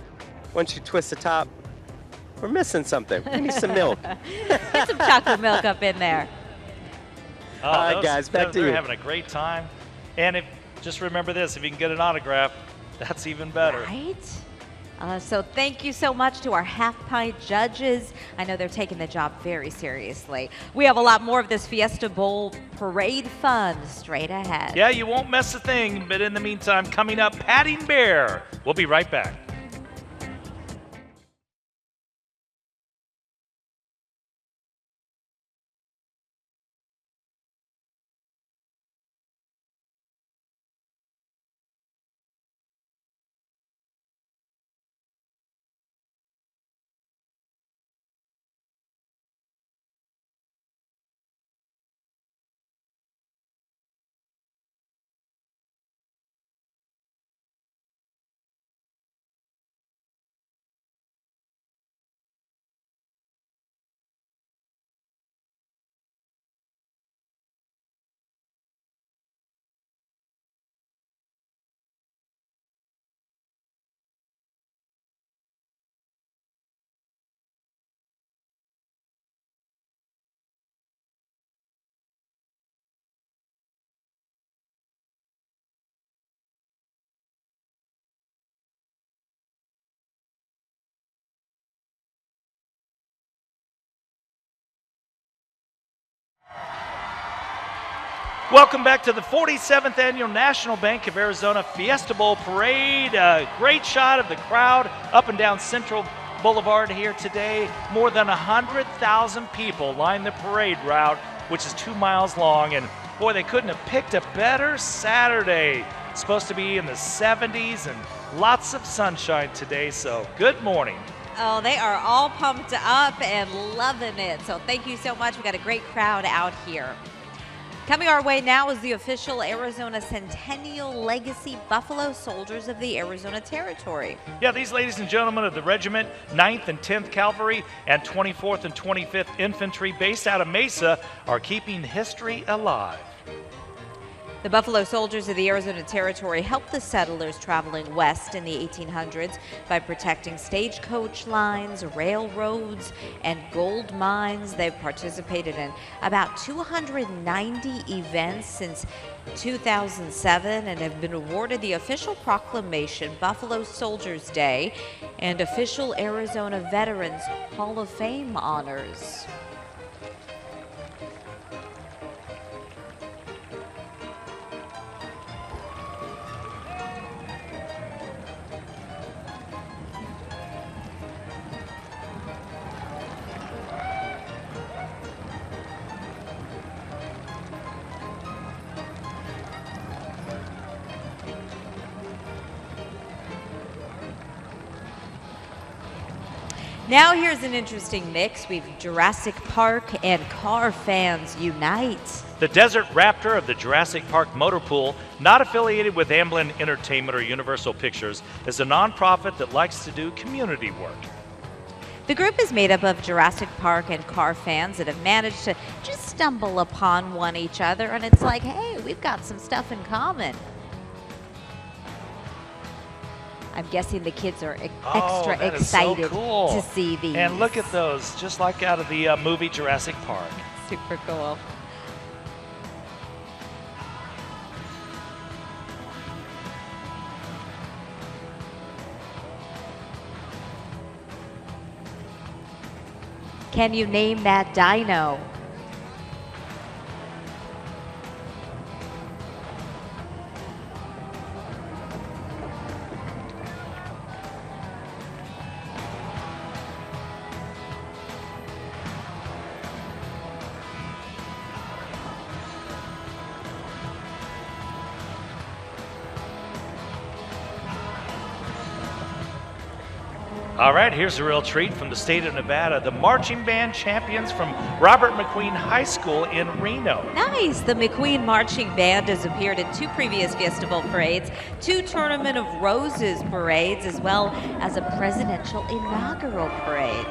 once you twist the top, we're missing something. We need some milk. Get some chocolate milk up in there. Oh, all right, guys, back to you. They're having a great time. And just remember this, if you can get an autograph, that's even better. Right? So thank you so much to our half-pint judges. I know they're taking the job very seriously. We have a lot more of this Fiesta Bowl parade fun straight ahead. Yeah, you won't miss a thing, but in the meantime, coming up, Patting Bear. We'll be right back. Welcome back to the 47th Annual National Bank of Arizona Fiesta Bowl Parade. A great shot of the crowd up and down Central Boulevard here today. More than 100,000 people line the parade route which is 2 miles long. And boy, they couldn't have picked a better Saturday. It's supposed to be in the 70s and lots of sunshine today, so good morning. Oh, they are all pumped up and loving it. So thank you so much. We got a great crowd out here. Coming our way now is the official Arizona Centennial Legacy Buffalo Soldiers of the Arizona Territory. Yeah, these ladies and gentlemen of the regiment, 9th and 10th Cavalry and 24th and 25th Infantry based out of Mesa are keeping history alive. The Buffalo Soldiers of the Arizona Territory helped the settlers traveling west in the 1800s by protecting stagecoach lines, railroads, and gold mines. They've participated in about 290 events since 2007 and have been awarded the official proclamation Buffalo Soldiers Day and official Arizona Veterans Hall of Fame honors. Now here's an interesting mix. We've Jurassic Park and car fans unite. The Desert Raptor of the Jurassic Park Motor Pool, not affiliated with Amblin Entertainment or Universal Pictures, is a nonprofit that likes to do community work. The group is made up of Jurassic Park and car fans that have managed to just stumble upon one each other, and it's like, hey, we've got some stuff in common. I'm guessing the kids are extra excited to see these. And look at those, just like out of the movie Jurassic Park. Super cool. Can you name that dino? All right, here's a real treat from the state of Nevada. The marching band champions from Robert McQueen High School in Reno. Nice. The McQueen Marching Band has appeared in 2 previous Fiesta parades, 2 Tournament of Roses parades, as well as a presidential inaugural parade.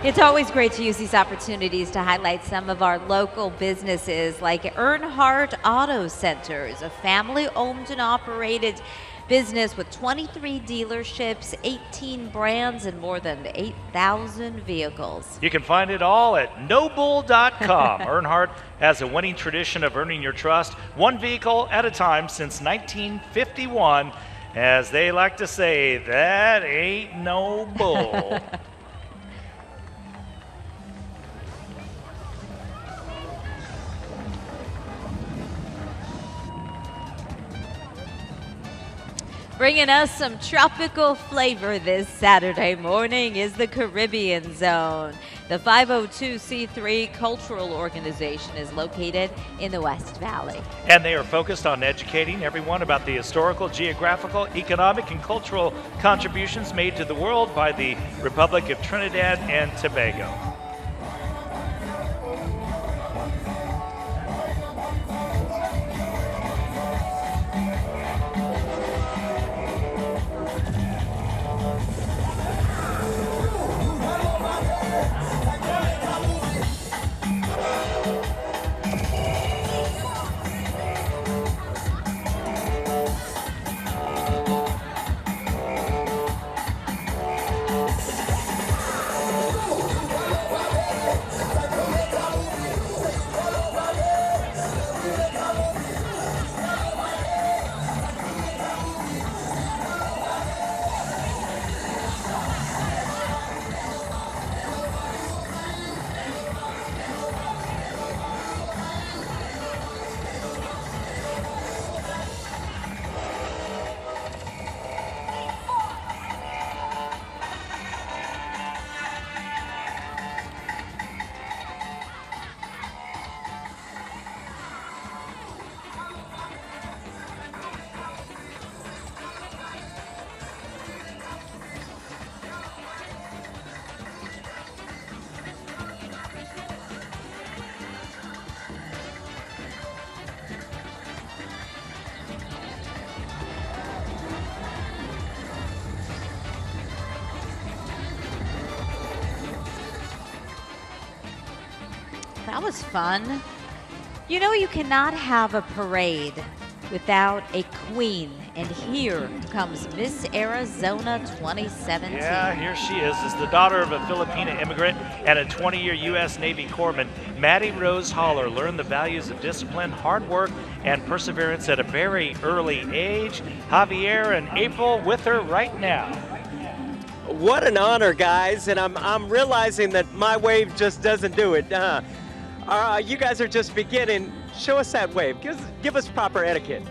It's always great to use these opportunities to highlight some of our local businesses like Earnhardt Auto Centers, a family-owned and operated business with 23 dealerships, 18 brands, and more than 8,000 vehicles. You can find it all at nobull.com. Earnhardt has a winning tradition of earning your trust, one vehicle at a time since 1951. As they like to say, that ain't no bull. Bringing us some tropical flavor this Saturday morning is the Caribbean Zone. The 502c3 cultural organization is located in the West Valley. And they are focused on educating everyone about the historical, geographical, economic, and cultural contributions made to the world by the Republic of Trinidad and Tobago. That was fun. You know, you cannot have a parade without a queen. And here comes Miss Arizona 2017. Yeah, here she is the daughter of a Filipina immigrant and a 20-year U.S. Navy corpsman. Maddie Rose Holler learned the values of discipline, hard work, and perseverance at a very early age. Javier and April with her right now. What an honor, guys, and I'm realizing that my wave just doesn't do it. You guys are just beginning. Show us that wave. Give us proper etiquette.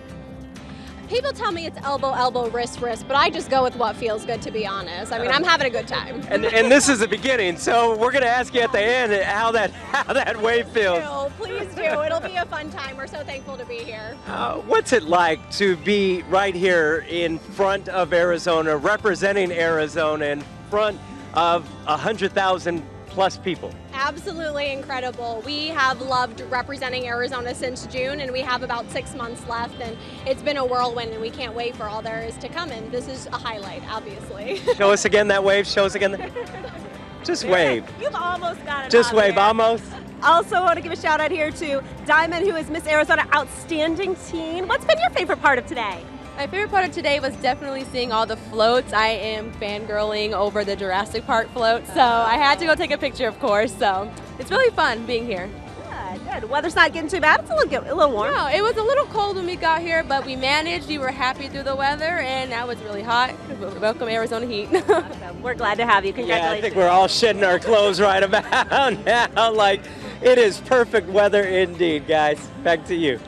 People tell me it's elbow, elbow, wrist, wrist, but I just go with what feels good, to be honest. I mean, I'm having a good time. And this is the beginning, so we're going to ask you at the end how that wave feels. Please do. It'll be a fun time. We're so thankful to be here. What's it like to be right here in front of Arizona, representing Arizona in front of 100,000 plus people? Absolutely incredible. We have loved representing Arizona since June, and we have about 6 months left, and it's been a whirlwind, and we can't wait for all there is to come, and this is a highlight, obviously. Show us again that wave. Show us again. Just wave. You've almost got it. Just wave, almost. Also want to give a shout out here to Diamond, who is Miss Arizona Outstanding Teen. What's been your favorite part of today? My favorite part of today was definitely seeing all the floats. I am fangirling over the Jurassic Park float, so I had to go take a picture, of course. So it's really fun being here. Good. Weather's not getting too bad. It's a little warm. No, it was a little cold when we got here, but we managed. We were happy through the weather, and now it's really hot. Welcome Arizona heat. Awesome. We're glad to have you. Congratulations. Yeah, I think we're all shedding our clothes right about now. Like, it is perfect weather indeed, guys. Back to you.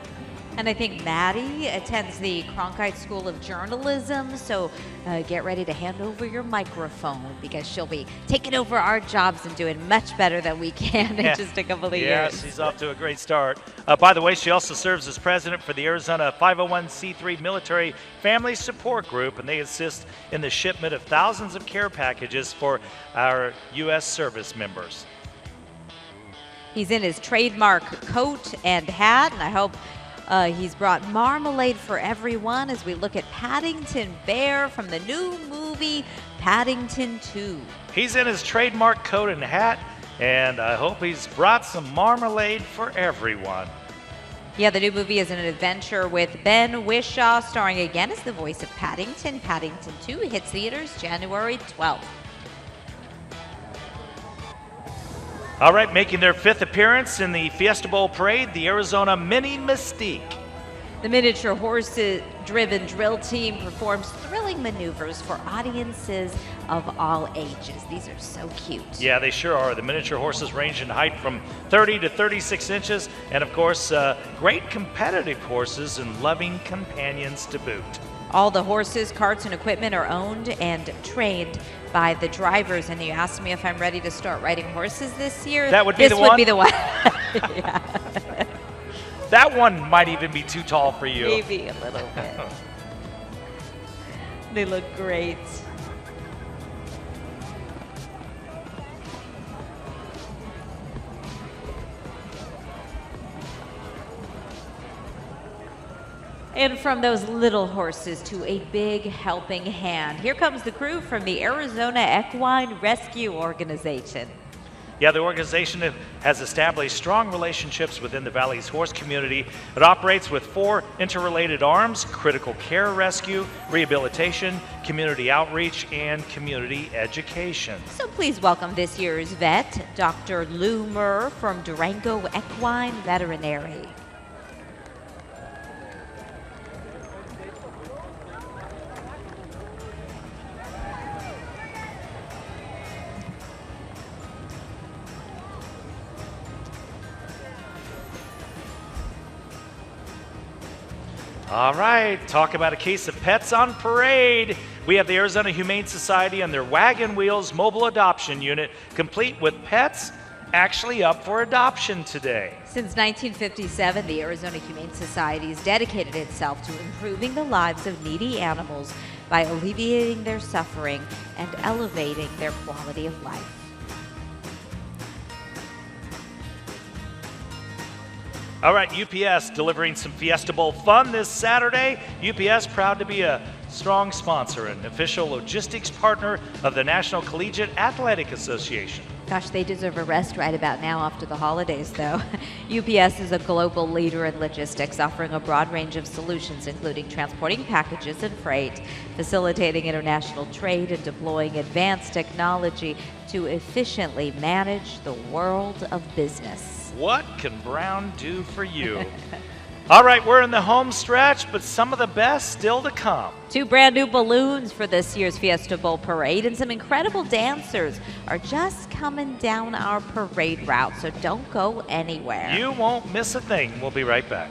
And I think Maddie attends the Cronkite School of Journalism, so get ready to hand over your microphone because she'll be taking over our jobs and doing much better than we can in just a couple of years. Yes, she's off to a great start. By the way, she also serves as president for the Arizona 501c3 Military Family Support Group, and they assist in the shipment of thousands of care packages for our U.S. service members. He's in his trademark coat and hat, and I hope he's brought marmalade for everyone as we look at Paddington Bear from the new movie Paddington 2. He's in his trademark coat and hat, and I hope he's brought some marmalade for everyone. Yeah, the new movie is an adventure with Ben Whishaw, starring again as the voice of Paddington. Paddington 2 hits theaters January 12th. All right, making their 5th appearance in the Fiesta Bowl Parade, the Arizona Mini Mystique. The miniature horse-driven drill team performs thrilling maneuvers for audiences of all ages. These are so cute. Yeah, they sure are. The miniature horses range in height from 30 to 36 inches, and of course, great competitive horses and loving companions to boot. All the horses, carts, and equipment are owned and trained by the drivers. And you asked me if I'm ready to start riding horses this year. That would be the one? This would be the one. Yeah. That one might even be too tall for you. Maybe a little bit. They look great. And from those little horses to a big helping hand, here comes the crew from the Arizona Equine Rescue Organization. Yeah, the organization has established strong relationships within the Valley's horse community. It operates with 4 interrelated arms: critical care rescue, rehabilitation, community outreach, and community education. So please welcome this year's vet, Dr. Lou Murr from Durango Equine Veterinary. All right, talk about a case of pets on parade. We have the Arizona Humane Society and their Wagon Wheels mobile adoption unit, complete with pets actually up for adoption today. Since 1957, the Arizona Humane Society has dedicated itself to improving the lives of needy animals by alleviating their suffering and elevating their quality of life. All right, UPS delivering some Fiesta Bowl fun this Saturday. UPS proud to be a strong sponsor and official logistics partner of the National Collegiate Athletic Association. Gosh, they deserve a rest right about now after the holidays, though. UPS is a global leader in logistics, offering a broad range of solutions, including transporting packages and freight, facilitating international trade, and deploying advanced technology to efficiently manage the world of business. What can Brown do for you? All right, we're in the home stretch, but some of the best still to come. 2 brand new balloons for this year's Fiesta Bowl parade, and some incredible dancers are just coming down our parade route, so don't go anywhere. You won't miss a thing. We'll be right back.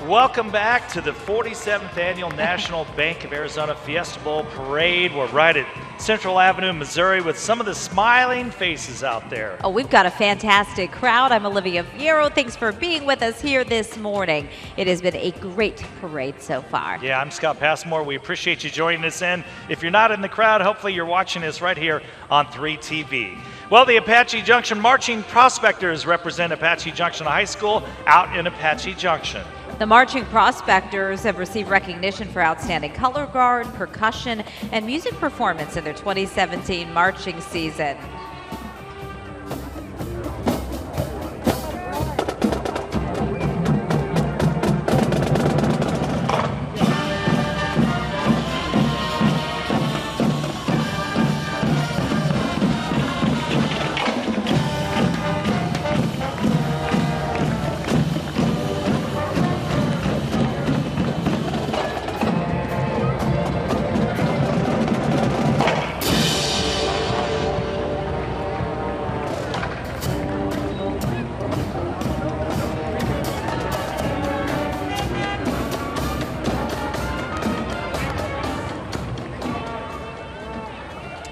Welcome back to the 47th Annual National Bank of Arizona Fiesta Bowl Parade. We're right at Central Avenue, Missouri, with some of the smiling faces out there. Oh, we've got a fantastic crowd. I'm Olivia Fierro. Thanks for being with us here this morning. It has been a great parade so far. Yeah, I'm Scott Passmore. We appreciate you joining us in. If you're not in the crowd, hopefully you're watching us right here on 3TV. Well, the Apache Junction Marching Prospectors represent Apache Junction High School out in Apache Junction. The Marching Prospectors have received recognition for outstanding color guard, percussion, and music performance in their 2017 marching season.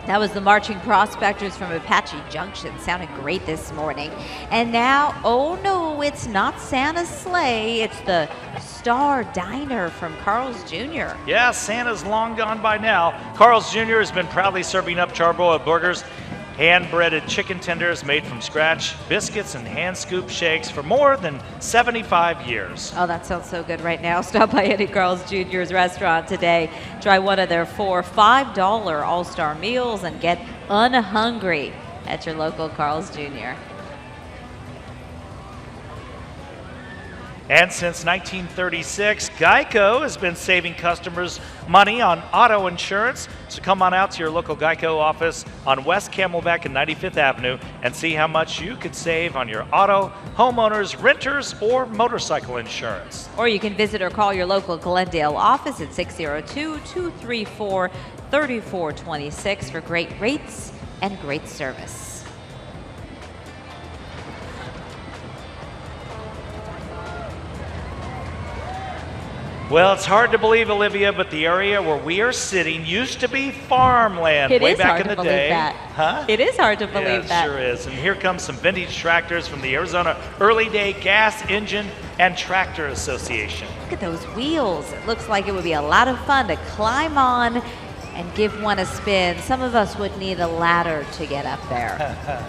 That was the marching Prospectors from Apache Junction. Sounded great this morning. And now, oh no, it's not Santa's sleigh. It's the Star Diner from Carl's Jr. Yeah, Santa's long gone by now. Carl's Jr. has been proudly serving up charbroiled burgers, hand-breaded chicken tenders made from scratch, biscuits, and hand-scooped shakes for more than 75 years. Oh, that sounds so good right now. Stop by any Carl's Jr.'s restaurant today. Try one of their 4 $5 all-star meals and get unhungry at your local Carl's Jr. And since 1936, Geico has been saving customers money on auto insurance. So come on out to your local Geico office on West Camelback and 95th Avenue and see how much you could save on your auto, homeowners, renters, or motorcycle insurance. Or you can visit or call your local Glendale office at 602-234-3426 for great rates and great service. Well, it's hard to believe, Olivia, but the area where we are sitting used to be farmland way back in the day. Huh? It is hard to believe that. It sure is. And here comes some vintage tractors from the Arizona Early Day Gas Engine and Tractor Association. Look at those wheels. It looks like it would be a lot of fun to climb on and give one a spin. Some of us would need a ladder to get up there.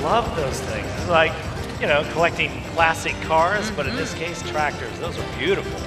Love those things. It's like, you know, collecting classic cars, but in this case, tractors. Those are beautiful.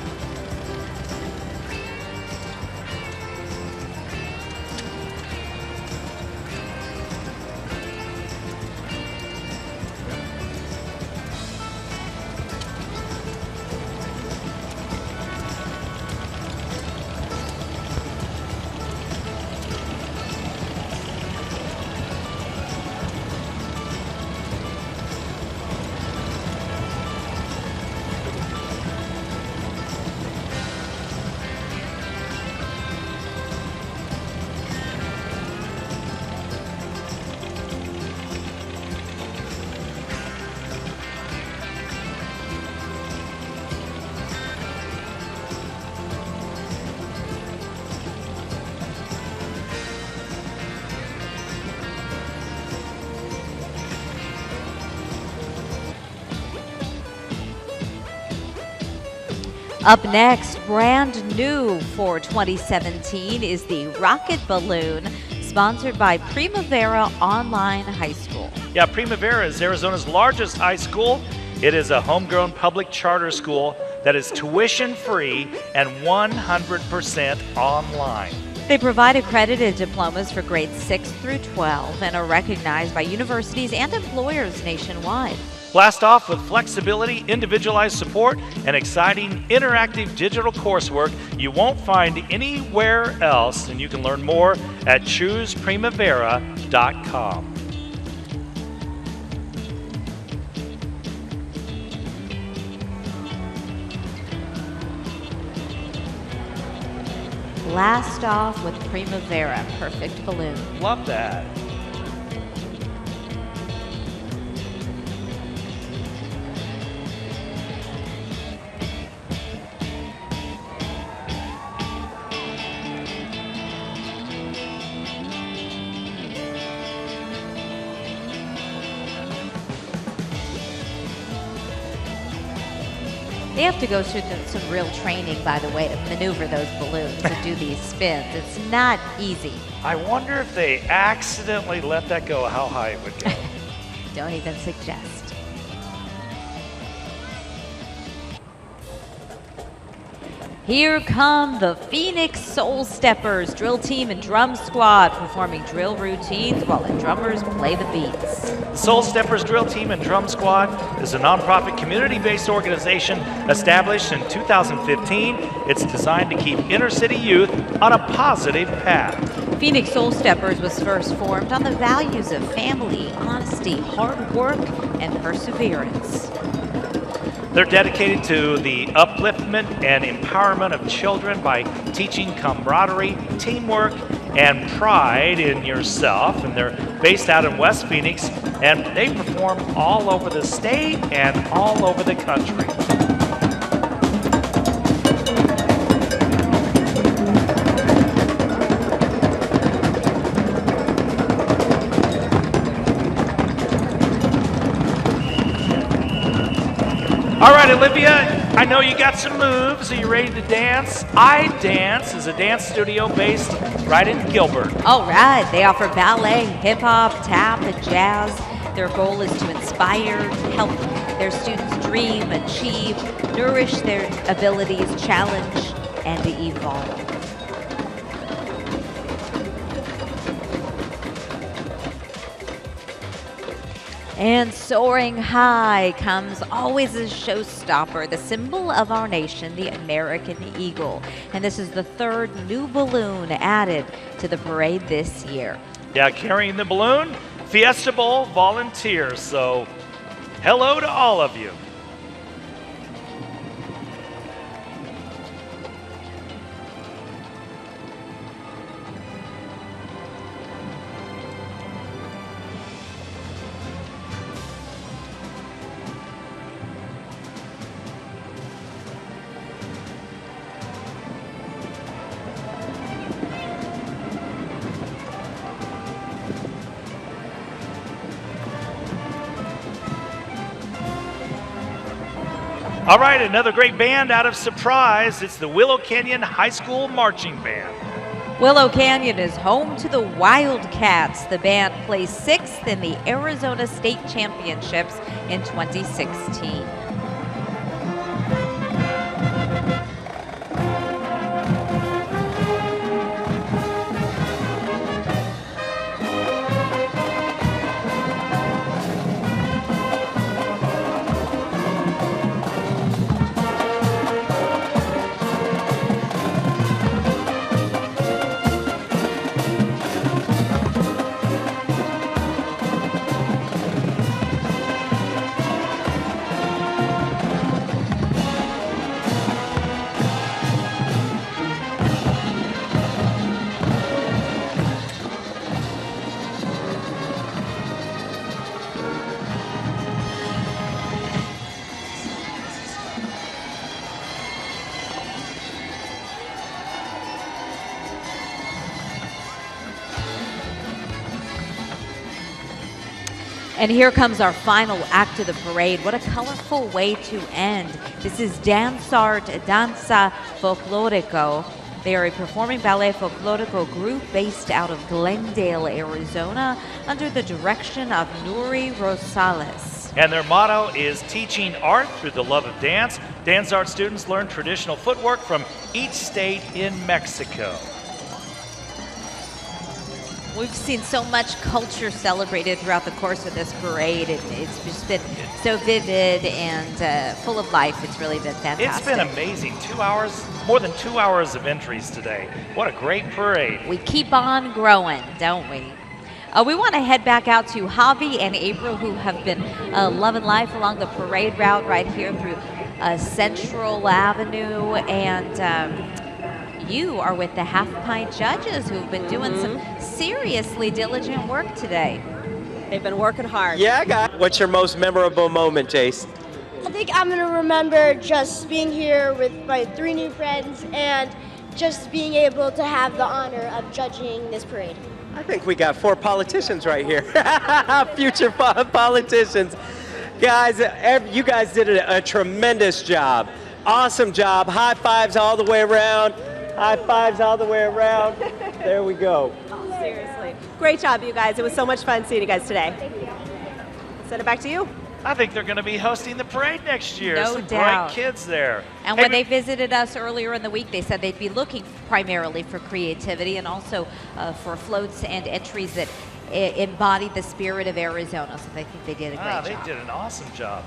Up next, brand new for 2017 is the Rocket Balloon, sponsored by Primavera Online High School. Yeah, Primavera is Arizona's largest high school. It is a homegrown public charter school that is tuition-free and 100% online. They provide accredited diplomas for grades 6 through 12 and are recognized by universities and employers nationwide. Blast off with flexibility, individualized support, and exciting interactive digital coursework you won't find anywhere else, and you can learn more at chooseprimavera.com. Blast off with Primavera, perfect balloon. Love that. They have to go through some real training, by the way, to maneuver those balloons, to do these spins. It's not easy. I wonder if they accidentally let that go, how high it would go. Don't even suggest. Here come the Phoenix Soul Steppers, drill team and drum squad, performing drill routines while the drummers play the beats. The Soul Steppers Drill Team and Drum Squad is a nonprofit community-based organization established in 2015. It's designed to keep inner-city youth on a positive path. Phoenix Soul Steppers was first formed on the values of family, honesty, hard work, and perseverance. They're dedicated to the upliftment and empowerment of children by teaching camaraderie, teamwork, and pride in yourself. And they're based out in West Phoenix, and they perform all over the state and all over the country. All right, Olivia, I know you got some moves. Are you ready to dance? I Dance is a dance studio based right in Gilbert. All right, they offer ballet, hip hop, tap, and jazz. Their goal is to inspire, help their students dream, achieve, nourish their abilities, challenge, and evolve. And soaring high comes always a showstopper, the symbol of our nation, the American Eagle. And this is the third new balloon added to the parade this year. Yeah, carrying the balloon, Fiesta Bowl volunteers. So hello to all of you. All right, another great band out of Surprise. It's the Willow Canyon High School Marching Band. Willow Canyon is home to the Wildcats. The band placed 6th in the Arizona State Championships in 2016. And here comes our final act of the parade. What a colorful way to end. This is Dansart Danza Folklorico. They are a performing ballet folklorico group based out of Glendale, Arizona, under the direction of Nuri Rosales. And their motto is teaching art through the love of dance. Dansart students learn traditional footwork from each state in Mexico. We've seen so much culture celebrated throughout the course of this parade. It's just been so vivid and full of life. It's really been fantastic. It's been amazing. 2 hours, more than 2 hours of entries today. What a great parade. We keep on growing, don't we? We want to head back out to Javi and April, who have been loving life along the parade route right here through Central Avenue. And you are with the Half Pint judges who've been doing some seriously diligent work today. They've been working hard. Yeah, guys. What's your most memorable moment, Jace? I think I'm going to remember just being here with my 3 new friends and just being able to have the honor of judging this parade. I think we got 4 politicians right here. Future politicians. Guys, you guys did a tremendous job. Awesome job. High fives all the way around. High fives all the way around. There we go. Seriously. Great job, you guys. It was so much fun seeing you guys today. Thank you. Send it back to you. I think they're going to be hosting the parade next year. No Some doubt. bright kids there. And when they visited us earlier in the week, they said they'd be looking primarily for creativity and also for floats and entries that embody the spirit of Arizona. So I think they did a great job. They did an awesome job.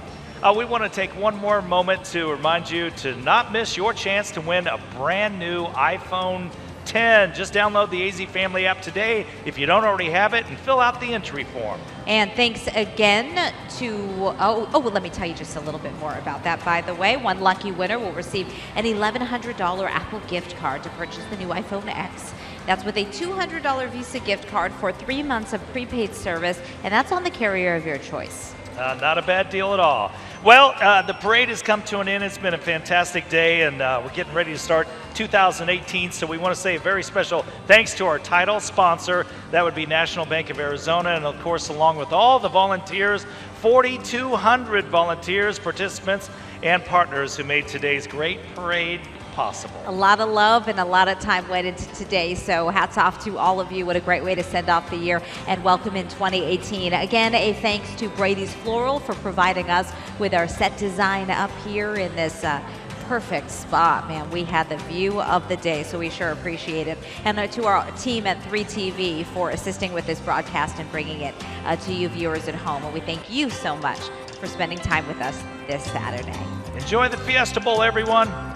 We want to take one more moment to remind you to not miss your chance to win a brand new iPhone 10. Just download the AZ Family app today if you don't already have it and fill out the entry form. And thanks again to, well, let me tell you just a little bit more about that, by the way. One lucky winner will receive an $1,100 Apple gift card to purchase the new iPhone X. That's with a $200 Visa gift card for 3 months of prepaid service, and that's on the carrier of your choice. Not a bad deal at all. Well, the parade has come to an end. It's been a fantastic day, and we're getting ready to start 2018. So we want to say a very special thanks to our title sponsor. That would be National Bank of Arizona, and of course, along with all the volunteers, 4,200 volunteers, participants, and partners who made today's great parade possible. A lot of love and a lot of time went into today, so hats off to all of you. What a great way to send off the year and welcome in 2018. Again, a thanks to Brady's Floral for providing us with our set design up here in this perfect spot. Man, we had the view of the day, so we sure appreciate it. And to our team at 3TV for assisting with this broadcast and bringing it to you viewers at home. And we thank you so much for spending time with us this Saturday. Enjoy the Fiesta Bowl, everyone.